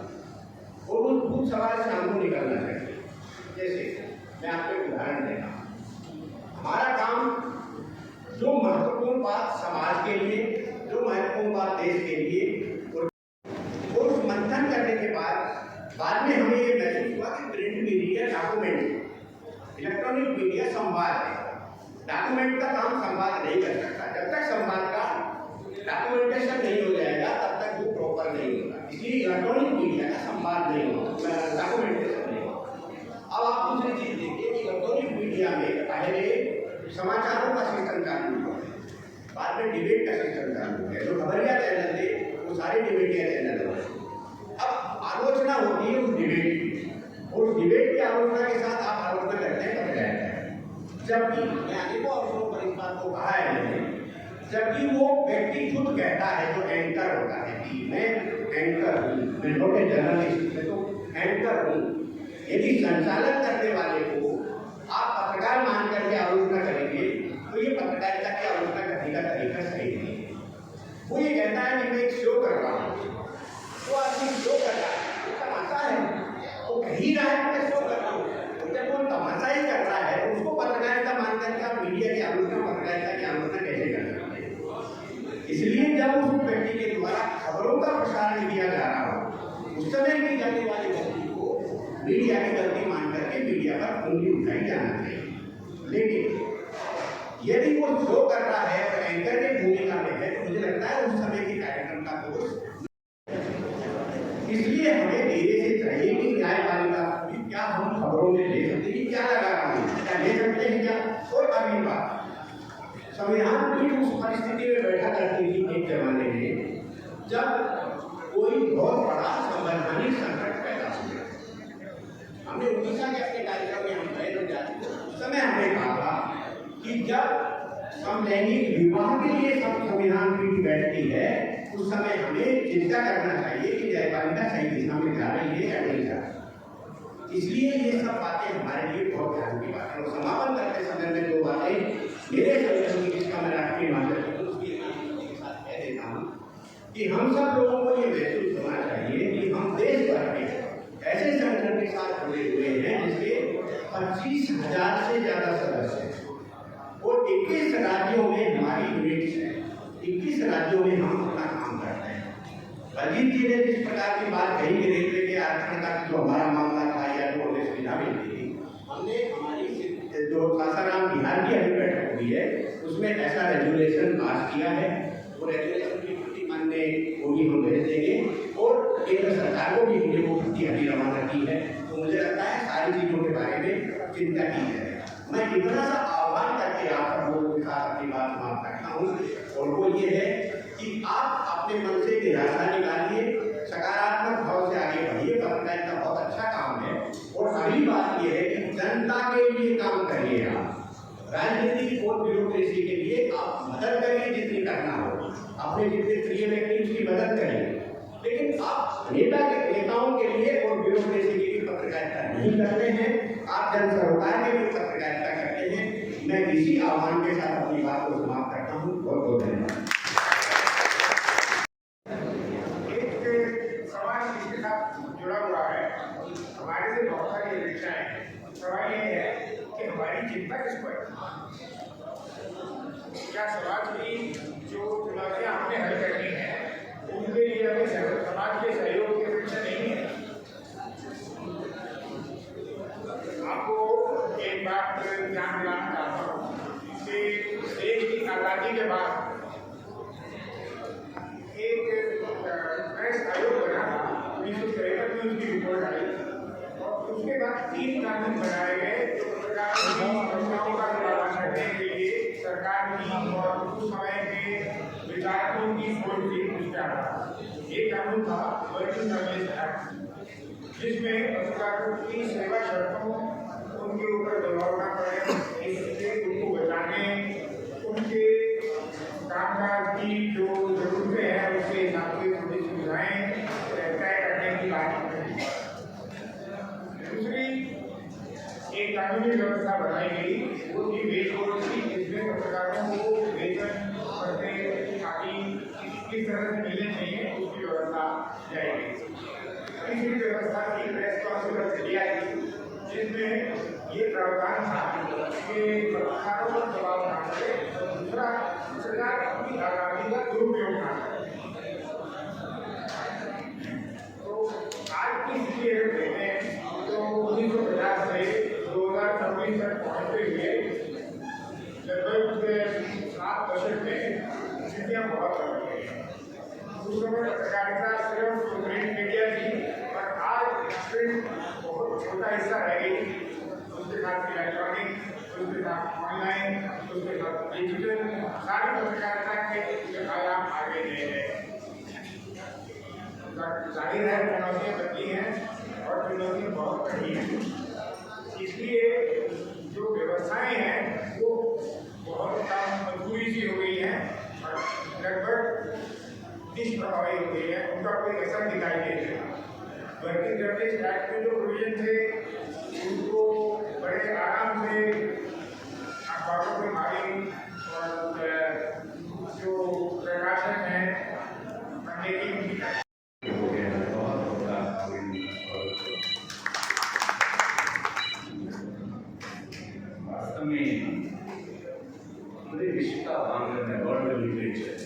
और उस भूत सवाल से हमको निकलना चाहिए। जैसे मैं आपको एक उदाहरण देता हूँ, हमारा काम जो महत्वपूर्ण बात समाज के लिए, जो महत्वपूर्ण बात देश के लिए, और उस मंथन करने के बाद में हमें ये महसूस हुआ कि print media document, electronic media संवाद है। डॉक्यूमेंट का काम संवाद नहीं कर सकता, जब तक संवाद का डॉक्यूमेंटेशन नहीं हो जाएगा तब तक वो प्रॉपर नहीं होगा। इसलिए इलेक्ट्रॉनिक मीडिया का संवाद नहीं होगा, डॉक्यूमेंटेशन नहीं होगा। अब आप दूसरी चीज देखिए कि इलेक्ट्रॉनिक मीडिया में पहले समाचारों का सिस्टम चालू हुआ, बाद में डिबेट का सिस्टम चालू हो गया। जो खबरिया चैनल थे वो सारे डिबेटिया चैनल हुए। अब आलोचना होती है उस डिबेट की, और उस डिबेट की आलोचना के साथ आप आलोचना करते हैं पत्रकारिता। जबकि मैं अनेकों अवसरों पर इस बात को कहा है मैंने, जबकि वो व्यक्ति खुद कहता है जो एंकर होता है टीवी में मैं नोट ए जर्नलिस्ट, मैं तो एंकर हूँ। यदि संचालन करने वाले को आप पत्रकार मान करके आलोचना करेंगे तो ये पत्रकारिता की आलोचना करने का तरीका सही नहीं है। वो ये कहता है कि मैं एक शो कर रहा हूँ, वो आदमी शो कर रहा है, वो तमाशा है, वो कह ही रहा है कि मैं शो कर रहा हूँ। जब वो तमाशा ही कर रहा है तो उसको पत्रकारिता मान करके आप मीडिया की आलोचना, पत्रकारिता की आलोचना कैसे कर सकते हैं? इसलिए जब उस व्यक्ति के द्वारा खबरों का प्रसारण किया जा रहा हो, उस समय की जाने वाली व्यक्ति को मीडिया की गलती मान करके मीडिया पर उंगली उठाई जाना चाहिए। लेकिन यदि वो शो कर रहा है और एंकर की भूमिका में है तो मुझे लगता है उस समय के कार्यक्रम का दोष। इसलिए हमें धीरे से चाहिए कि न्यायपालिका क्या हम खबरों में ले सकते हैं, क्या लगा रहा हूँ, क्या ले सकते हैं क्या। और अगली बात, संविधान पीठ उस परिस्थिति में बैठा करती थी एक जमाने में जब कोई बहुत बड़ा संवैधानिक संकट पैदा हो गया। हमने उड़ीसा के अपने कार्यक्रम में हम गए तो जाते उस समय हमने कहा था कि जब समलैंगिक विवाह के लिए संविधान पीठ बैठती है उस समय हमें चिंता करना चाहिए कि न्यायपालिका सही दिशा में जा रही है या नहीं जा रही। इसलिए ये सब बातें हमारे लिए बहुत ध्यान की बात है। और समापन करते समय में दो बातें मेरे संगठन की, जिसका मैं राष्ट्रीय माध्यम उसके साथ कह देता हूँ कि हम सब लोगों को ये महसूस होना चाहिए कि हम देश भर में ऐसे संगठन के साथ जुड़े हुए हैं जिसके 25,000 से ज्यादा सदस्य हैं और 21 राज्यों में हमारी यूनिट्स है। 21 राज्यों में हम अपना काम करते हैं। अजीत जी ने जिस प्रकार की बात कही कि रेलवे के आरक्षण का जो हमारा मामला था या जो हमें सुविधा मिलती थी, हमने हमारी जो सासाराम बिहार की अभी बैठक हुई है उसमें ऐसा रेजुलेशन पास किया है। वो रेजुलेशन की प्रति मानने वो भी हम भेज देंगे और केंद्र सरकार को भी हमने वो प्रति अभी रवाना की है। तो मुझे लगता है सारी चीजों के बारे में चिंता की है। मैं इतना सा आह्वान करके आप सब लोगों के साथ अपनी बात समाप्त करता हूँ और वो ये है कि आप अपने मन से निराशा निकालिए, सकारात्मक भाव से आगे बढ़िए। पत्रकारिता बहुत अच्छा काम है। और अगली बात ये है कि जनता के लिए काम करिए। आप राजनीतिक और ब्यूरोक्रेसी के लिए आप मदद करिए जितनी करना हो, अपने जितने प्रिय व्यक्ति उसकी मदद करिए। लेकिन आप नेताओं के लिए और ब्यूरोक्रेसी के लिए पत्रकारिता नहीं करते हैं, आप जन सरोकार के लिए पत्रकारिता करते हैं। मैं इसी आह्वान के साथ अपनी बात को समाप्त करता हूँ। बहुत बहुत धन्यवाद। एक सवाल इसके साथ जुड़ा हुआ है। हमारे से बहुत सारी अपेक्षाएं हैं। सवाल ये है कि हमारी चिंता किस पर है? क्या समाज की जो चुनौतियां हमने हल करनी है उनके लिए हमें समाज के सहयोग की अपेक्षा नहीं है? आपको एक बात ध्यान दिलाना चाहता हूँ कि देश की आज़ादी के बाद एक प्रेस आयोग बना था 1963 में, उसकी रिपोर्ट आई और उसके बाद 3 कानून बनाए गए जो पत्रकारों की समस्याओं का निवारण करने के लिए सरकार की और उस समय के विचारकों की सोच थी उसके आधार। एक कानून था वर्किंग जर्नलिस्ट एक्ट, जिसमें पत्रकारों की सेवा शर्तों, उनके ऊपर दबाव न पड़े इसलिए उनको बचाने, उनके कामकाज की जो जरूरतें हैं उसके हिसाब से थोड़ी सुविधाएं तय करने की बात करी। दूसरी एक कानूनी व्यवस्था बनाई गई, वो थी वेज कोड की, जिसमें पत्रकारों को वेतन भत्ते आदि किस तरह से मिलने चाहिए उसकी व्यवस्था जाएगी। तीसरी व्यवस्था थी प्रेस काउंसिल इंडिया की, जिसमें ये प्रावधान था कि पत्रकारों पर दबाव न पड़े, दूसरा सरकार अपनी आज़ादी का दुरुपयोग न करे। तो आज की स्थिति अगर देखें तो 1950 से 2026 तक पहुँचते हुए लगभग 7 दशक में स्थितियाँ बहुत बदल गई हैं। उस समय पत्रकारिता सिर्फ प्रिंट मीडिया थी और आज प्रिंट बहुत छोटा हिस्सा रह गई, उसके साथ इलेक्ट्रॉनिक, उसके साथ ऑनलाइन, उसके साथ डिजिटल, सारी पत्रकारिता के आयाम आगे ले गए। जाहिर है चुनौतियाँ बदली हैं और चुनौतियाँ बहुत बड़ी हैं। इसलिए जो व्यवस्थाएं हैं वो बहुत कम मजबूरी सी हो गई हैं और लगभग निष्प्रभावी हो गई है, उनका कोई असर दिखाई नहीं देता। वर्किंग जर्नलिस्ट एक्ट में जो प्रोविजन थे उनको बड़े आराम से अखबारों के मालिक और जो प्रकाशक हैं पढ़ने की उनकी वास्तव में पूरे विश्व का आंदोलन है वर्ल्ड लिटरेचर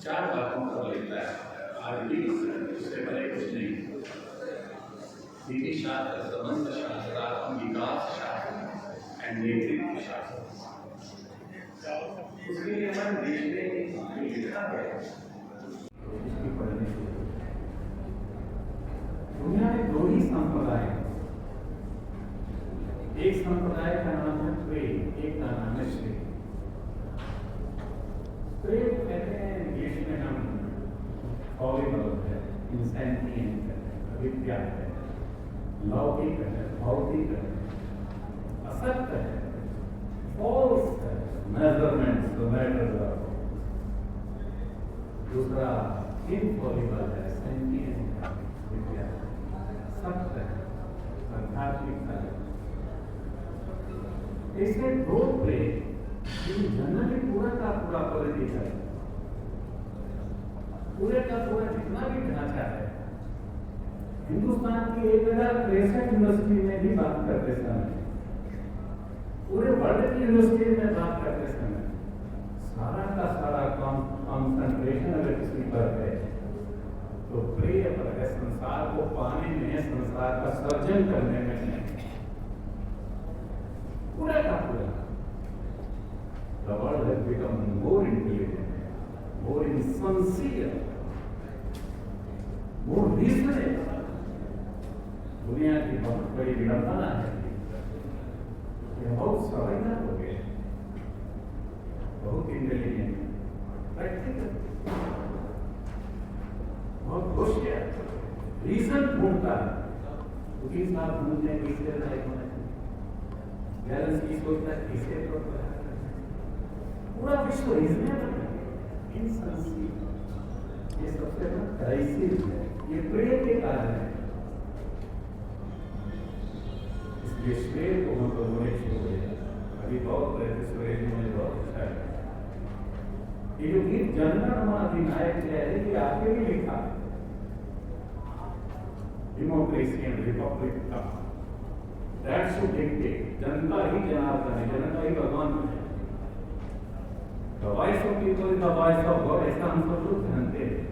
4 बातों पर लिखता है आज भी उससे पहले कुछ नहीं। नीति शास्त्र, संबंध शास्त्र, आत्म विकास शास्त्र एंड नेतृत्व शास्त्र। उसके लिए हमारे देश में लिखा है इसकी पढ़ने से दुनिया में 2 ही संप्रदाय हैं। एक संप्रदाय का नाम है प्रेम, एक का नाम है श्रेय। प्रेम कहते हैं इंग्लिश में हम फॉलिबल है, इंसेंटिएंट है, अविद्या है, लौकिक है, भौतिक है, असत्य है, फॉल्स है, मेजरमेंट्स तो मैटर। दूसरा इनफॉलिबल है, सेंटिएंट है, विद्या सत्य है, आध्यात्मिकता है। ऐसे 2 प्रेम जनरली पूरा का पूरा पॉलिटिकल पूरे का पूरा जितना भी ढांचा है हिंदुस्तान की 1063 यूनिवर्सिटी में भी बात करते समय, पूरे वर्ल्ड की यूनिवर्सिटी में बात करते समय सारा का सारा कॉन्सेंट्रेशन अगर किसी पर है तो प्रिय पर है, संसार को पाने में, संसार का सर्जन करने में नहीं, पूरा का पूरा। The world has become more intelligent, more insincere, more reasonable. दुनिया की बहुत बड़ी विडंबना है कि बहुत समझदार हो गए, बहुत इंटेलिजेंट, प्रैक्टिकल, बहुत होशियार, रीजन ढूंढता है। उसी साथ ढूंढने की बैलेंस की सोचता है किसे तो पूरा विश्व रीजनेबल है, इनसेंसिटिव। ये सबसे बड़ा क्राइसिस है, ये प्रेम के कारण है। इसलिए श्रेय को हम लोगों ने छोड़े, अभी बहुत श्रेय मुझे बहुत अच्छा है। ये जो गीत जनगण मन अधिनायक है, ये आपके भी लिखा डेमोक्रेसी एंड रिपब्लिक का That should dictate. जनता ही जनार्दन है, जनता ही भगवान है। The voice of people is the voice of God, ऐसा हम सब लोग जानते हैं।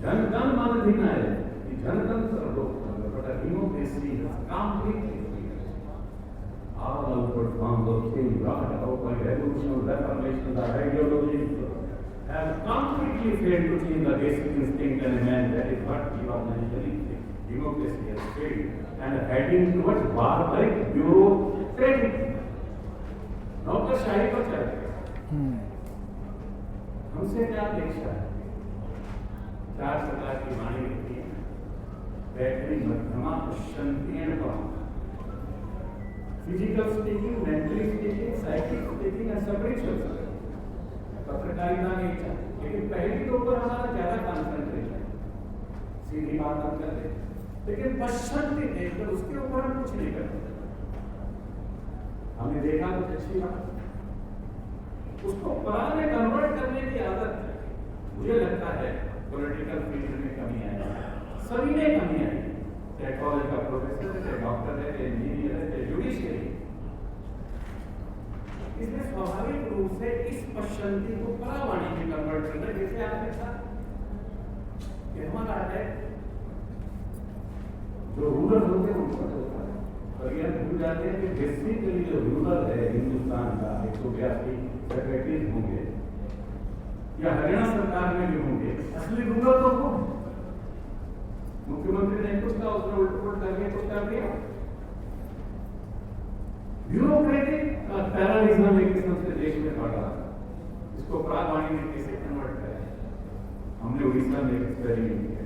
जनगण मन अधिनायक, जनगण सर्वोत्तम, but a democracy is completely all outward forms of change brought about by revolution, reformation, the ideologies have completely failed to change the basic instinct in man. That is what we are mentioning. Democracy has failed and heading towards barbaric bureaucratic नौकरशाही पर चल रहे। हमसे क्या अपेक्षा है? 4 प्रकार की वाणी लिखी है, बैटरी मध्यमा पश्चंती physical speaking, mentally speaking, psychic speaking and spiritual. पत्रकारिता में इच्छा, लेकिन पहली के ऊपर हमारा ज्यादा कॉन्सेंट्रेशन, सीधी बात हम करते हैं, लेकिन पश्चिमी देखकर उसके ऊपर हम कुछ नहीं करते। हमने देखा कुछ अच्छी बात, उसको परा में कन्वर्ट करने की आदत है। मुझे लगता है पॉलिटिकल फील्ड में कमी आई, सभी में कमी आई, चाहे कॉलेज का प्रोफेसर है, चाहे डॉक्टर है, चाहे इंजीनियर है, चाहे जुडिशियरी। इसमें स्वाभाविक रूप से इस पश्चिमी को परावाणी में कन्वर्ट करना, जैसे आपने कहा कि हमारा है जो रूरल होते हैं उनको होता है, और यह भूल जाते हैं कि बेसिकली जो रूरल है हिंदुस्तान का 182 सेक्रेटरीज होंगे या हरियाणा सरकार में भी होंगे, असली रूरल तो हो। मुख्यमंत्री ने कुछ कहा, उसने उल्ट करके कुछ कर दिया। ब्यूरोक्रेटिक पैरालिज्म एक किस्म से देश में बढ़ रहा था, इसको प्रागवाणी में कैसे कन्वर्ट करें। हमने उड़ीसा में एक्सपेरिमेंट किया,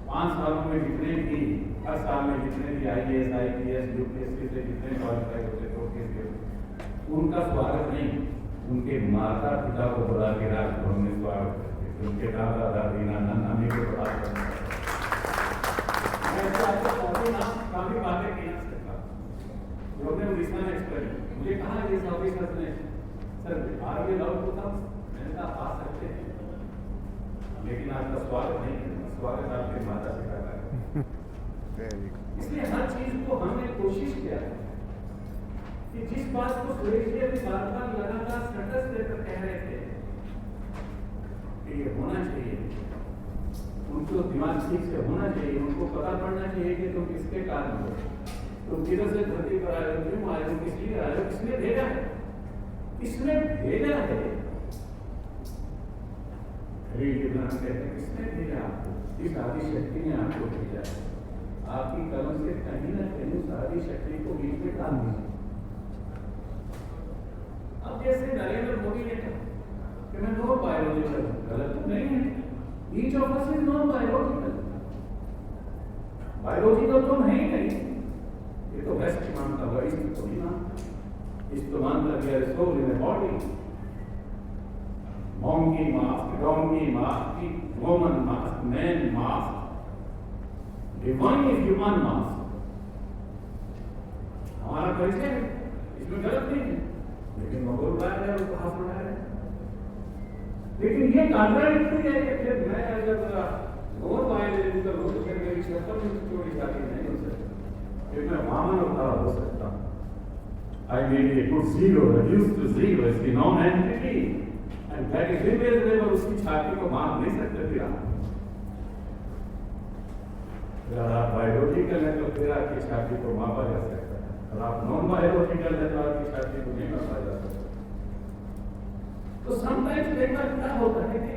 5 सालों में जितने भी, हर साल में जितने भी IAS, IPS, UPSC से जितने क्वालिफाई होते थे उनका स्वागत नहीं, उनके माता पिता को बुला के राजभवन में स्वागत करते, उनके दादा दादी नाना नानी को बुला करते। काफी बातें की ना सकता, जो हमने उड़ीसा में एक्सपेरिमेंट, मुझे कहा इस ऑफिसर्स ने, सर आगे लोग तो सब मैंने कहा आ सकते हैं, लेकिन आपका स्वागत नहीं करना, स्वागत आपके माता पिता का है। इसलिए हर चीज को हमने कोशिश किया है कि जिस बात को सुरेश जी अभी बार-बार लगातार स्टेटस देकर कह रहे थे कि ये होना चाहिए, उनको दिमाग ठीक से होना चाहिए, उनको पता पड़ना चाहिए कि तुम किसके कारण हो, तुम किधर से धरती पर आए हो, क्यों आए हो, किस लिए आए हो, किसने भेजा है, किसने भेजा है। किसने भेजा आपको? इस आदि शक्ति ने आपको भेजा है। आपकी कलम से कहीं ना कहीं उस आदि शक्ति को बीच में डाल दीजिए। अब जैसे नरेंद्र मोदी ने कहा कि मैं नो बायोलॉजिकल, गलत तो नहीं है, each of us is non biological, biological तो है ही नहीं। ये तो वेस्ट मानता हुआ ईस्ट तो नहीं मानता, ईस्ट तो मानता कि there is soul in the body, monkey mask, donkey mask, woman mask, man mask, divine is human mask। हमारा परिचय है, इसमें गलत नहीं है, लेकिन मगोल बाहर है, वो कहा सुना है। लेकिन ये कॉन्ट्राडिक्टरी है कि फिर मैं अगर और बायोलॉजी का रोज फिर मेरी शक्ल में थोड़ी जाती नहीं हो सकती, फिर मैं वामन अवतार हो सकता हूँ। I may be a good zero, reduced to zero as the non-entity, and that is irreversible। उसकी छाती को मार नहीं सकते फिर आप। अगर आप बायोलॉजिकल है तो फिर आपकी छाती को मापा जा सकता है, और आप नॉन बायोलॉजिकल है तो आपकी छाती को नहीं मापा जा सकता। तो समटाइम्स देखना क्या होता है कि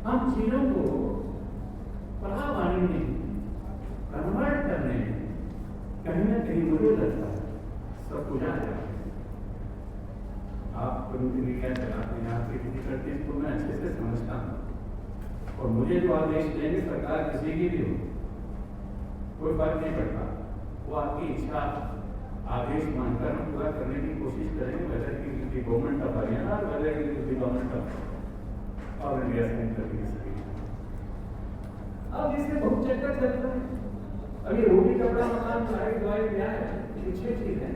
हम चीजों को पढ़ावानी में कन्वर्ट करने में कहीं ना कहीं मुझे लगता है सब कुछ आ जाता है। आप कोई क्या चलाते हैं, आपकी विधि करते हैं, तो मैं अच्छे से समझता हूँ, और मुझे जो आदेश देंगे सरकार किसी की भी हो, कोई फर्क नहीं पड़ता, वो आपकी इच्छा आदेश मानकर हम पूरा करने की कोशिश करेंगे, वेदर की गवर्नमेंट ऑफ हरियाणा और वेदर की government of all India centre की। अब इससे बहुत चक्कर चलता है, अभी रोटी कपड़ा मकान पढ़ाई दवाई क्या है, अच्छी चीज है,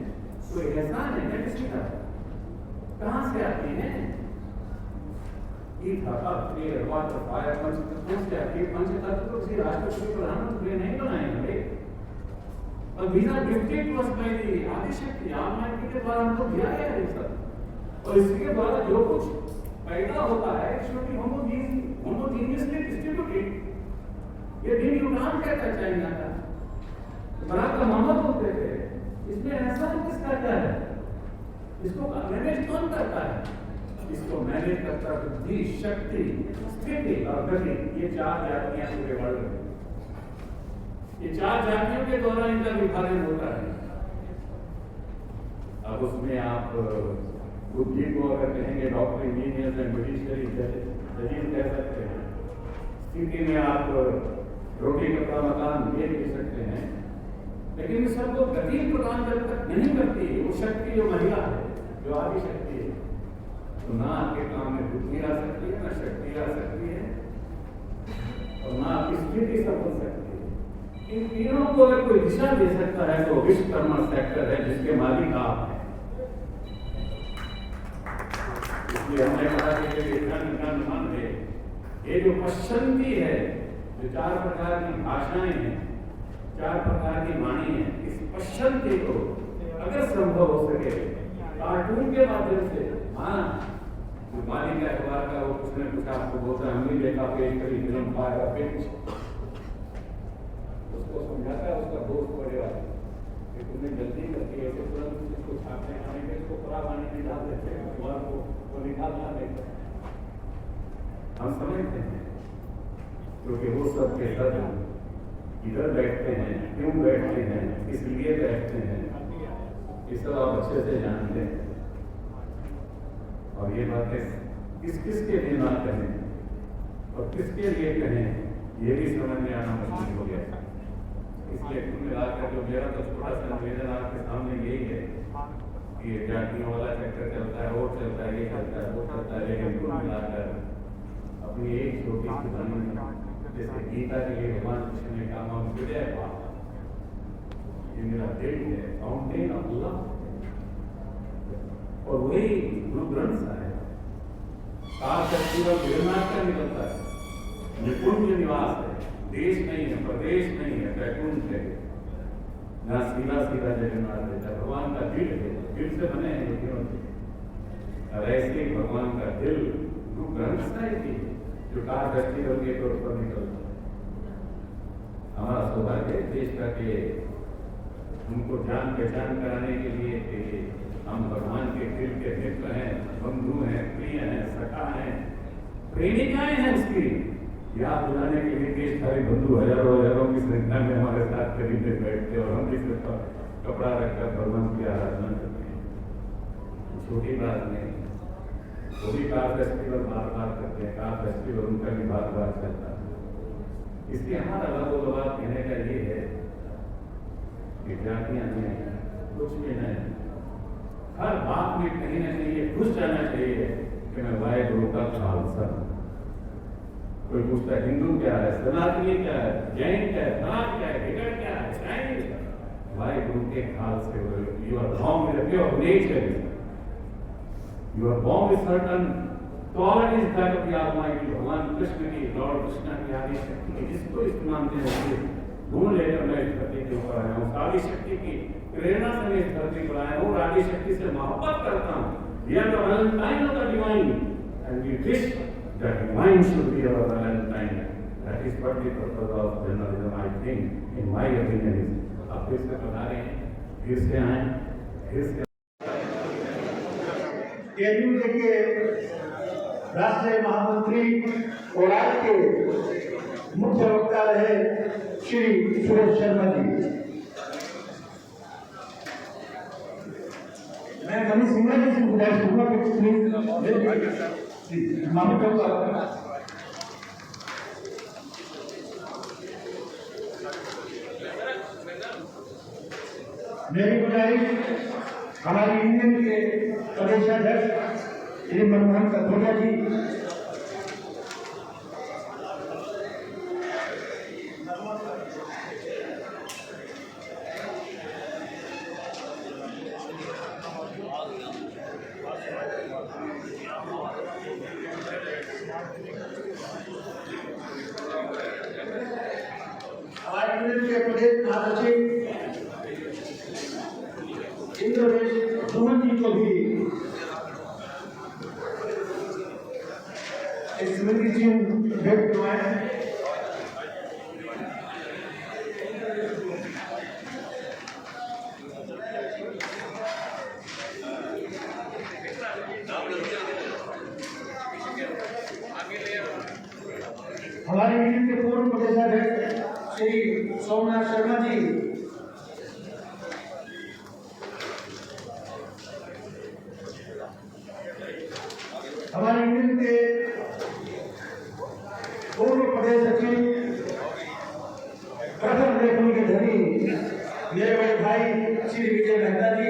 कोई एहसान है क्या किसी का? कहाँ से आती है? पंचतत्व तो किसी राष्ट्रपति प्रधानमंत्री नहीं बनाएंगे, और बिना gifted to us by the आदिशक्ति आत्माशक्ति के द्वारा हमको दिया गया है सब, और इसके द्वारा जो कुछ पैदा होता है शुड बी होमोजीनियसली डिस्ट्रीब्यूटेड। ये दिन युगान कहता है चाइना का, बराक मोहम्मद बोलते थे, इसमें ऐसा किसका क्या है? इसको मैनेज कौन करता है? इसको मैनेज करता है बुद्धि, शक्ति, स्थिति और गति। ये चार जातियां पूरे वर्ल्ड में, ये चार जातियों के द्वारा इनका विभाजन होता है। अब उसमें आप बुद्धि को अगर कहेंगे डॉक्टर, इंजीनियर एंड जुडिशियरी जजेस कह सकते हैं, स्थिति में आप रोटी कपड़ा मकान ये कह सकते हैं, लेकिन सबको गति प्रदान जब तक नहीं करती वो शक्ति जो महिला है, जो आदि शक्ति है, तो ना आपके काम में बुद्धि आ सकती है, ना शक्ति आ सकती है, और ना आपकी स्थिति सफल सकती है। इन तीनों को अगर कोई दिशा दे सकता है तो विश्वकर्मा सेक्टर है, जिसके मालिक आप हैं। इसलिए हमने कहा कि मन है, ये जो पश्चंती है, जो चार प्रकार की भाषाएं हैं, चार प्रकार की वाणी है, इस पश्चंती को अगर संभव हो सके कार्टून के माध्यम से, हाँ मालिक का अखबार का वो कुछ न कुछ आपको बोलता है, हमने देखा पेश करी फिल्म पाएगा पिच, उसको समझाता है, उसका दोस्त पड़ेगा कि तुमने जल्दी करके ऐसे तुरंत इसको छापने खाने के इसको पूरा वाणी में डाल देते हैं, अखबार को वो निकालना नहीं। हम समझते हैं क्योंकि वो सब के सब इधर बैठते हैं, क्यों बैठते हैं, किस लिए बैठते हैं, ये सब आप अच्छे से जानते हैं। और ये बातें किस किस के लिए ना कहें और किसके लिए कहें, ये भी समझ में आना मुश्किल हो गया। इसलिए कुल मिलाकर जो मेरा तो छोटा सा निवेदन आपके सामने यही है ये जातियों वाला चक्कर चलता है, वो चलता है, ये चलता है, वो चलता है, लेकिन कुल मिलाकर अपनी एक छोटी सी वाणी, जैसे गीता के लिए भगवान कृष्ण ने कहा हम विजय पाप, ये मेरा दिल है, फाउंटेन ऑफ लव, और वही गुरु ग्रंथ साहिब काल फेस्टिवल गिरनार का निकलता है, निपुण्य निवास है, देश नहीं है, प्रदेश नहीं है, वैकुंठ है, ना सीधा सीधा जगन्नाथ देता है, भगवान का दिल है, दिल से बने हैं योगियों से। और ऐसे भगवान का दिल गुरु ग्रंथ साहिब ही जो काल फेस्टिवल के तौर पर निकलता है। हमारा सौभाग्य देश का के उनको जान पहचान कराने के लिए कि हम भगवान के दिल के मित्र हैं, बंधु हैं, प्रिय हैं, सखा हैं, प्रेमिकाएं हैं उसकी याद दिलाने के लिए देश सारे बंधु हजारों हजारों की संख्या में हमारे साथ करीब में बैठते और हम भी कपड़ा रखकर भगवान की आराधना करते हैं। छोटी बात नहीं, वो भी काल फेस्टिवल बार बार करते हैं, काल फेस्टिवल उनका भी बार बार चलता है। इसके हर अलग बात कहने का ये है कि जातियां नहीं, कुछ भी नहीं, हर बात में कहीं ना कहीं ये घुस जाना चाहिए कि मैं वाहेगुरु का खालसा हूं। कोई पूछता है हिंदू क्या है, सनातनी क्या है, जैन क्या है, नाथ क्या है, टिकट क्या है, चाइनीज क्या है, वाहेगुरु के खाल से you are born with pure nature, you are born with certain qualities that of the Almighty. भगवान कृष्ण की, लॉर्ड कृष्ण की आदि शक्ति की जिसको इस मानते हैं गुण लेकर मैं इस धरती के ऊपर आया हूँ, आदि शक्ति की प्रेरणा से मैं इस धरती पर आया हूँ, आदि शक्ति से मोहब्बत करता हूँ। We are the valentine of the divine and we wish that divine should be our Valentine. That is what the purpose of journalism, I think, in my opinion is. आप फिर से बता रहे हैं, फिर से आए, फिर से केंद्रीय के राष्ट्रीय महामंत्री और आज के मुख्य वक्ता रहे श्री सुरेश शर्मा जी। मैं मनीष सिंह जी से गुजारिश करूंगा कि प्लीज माफी चाहूंगा। मेरी गुजारिश हमारी यूनियन के प्रदेशाध्यक्ष श्री मनमोहन कथोरिया जी, हमारे यूनियन के प्रदेश महासचिव इंद्रवेश सुमन जी को भी एक स्मृति चिन्ह भेंट करवाएं। हमारे यूनियन के पूर्व प्रदेशाध्यक्ष श्री सोमनाथ शर्मा जी, हमारे यूनियन के पूर्व प्रदेश सचिव प्रथम लेखनी के धनी मेरे बड़े भाई श्री विजय मेहता जी,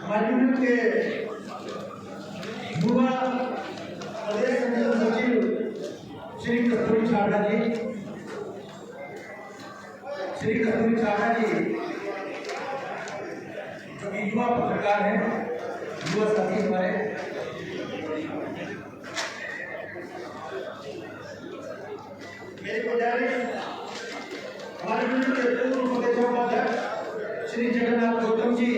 हमारे यूनियन के युवा प्रदेश सचिव श्री कस्तूरी छाबड़ा जी, जो कि युवा पत्रकार हैं, युवा साथी हमारे। मेरी गुजारिश हमारे यूनियन के पूर्व प्रदेशोपाध्यक्ष श्री जगन्नाथ गौतम जी,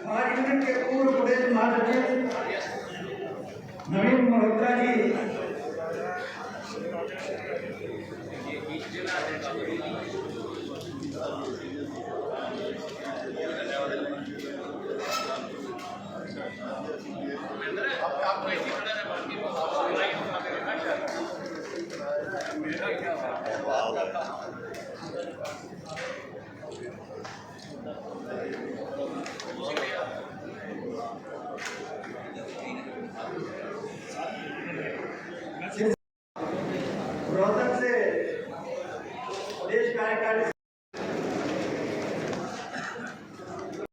हमारे यूनियन के पूर्व प्रदेश महासचिव नवीन मल्होत्रा जी, क्या बात है।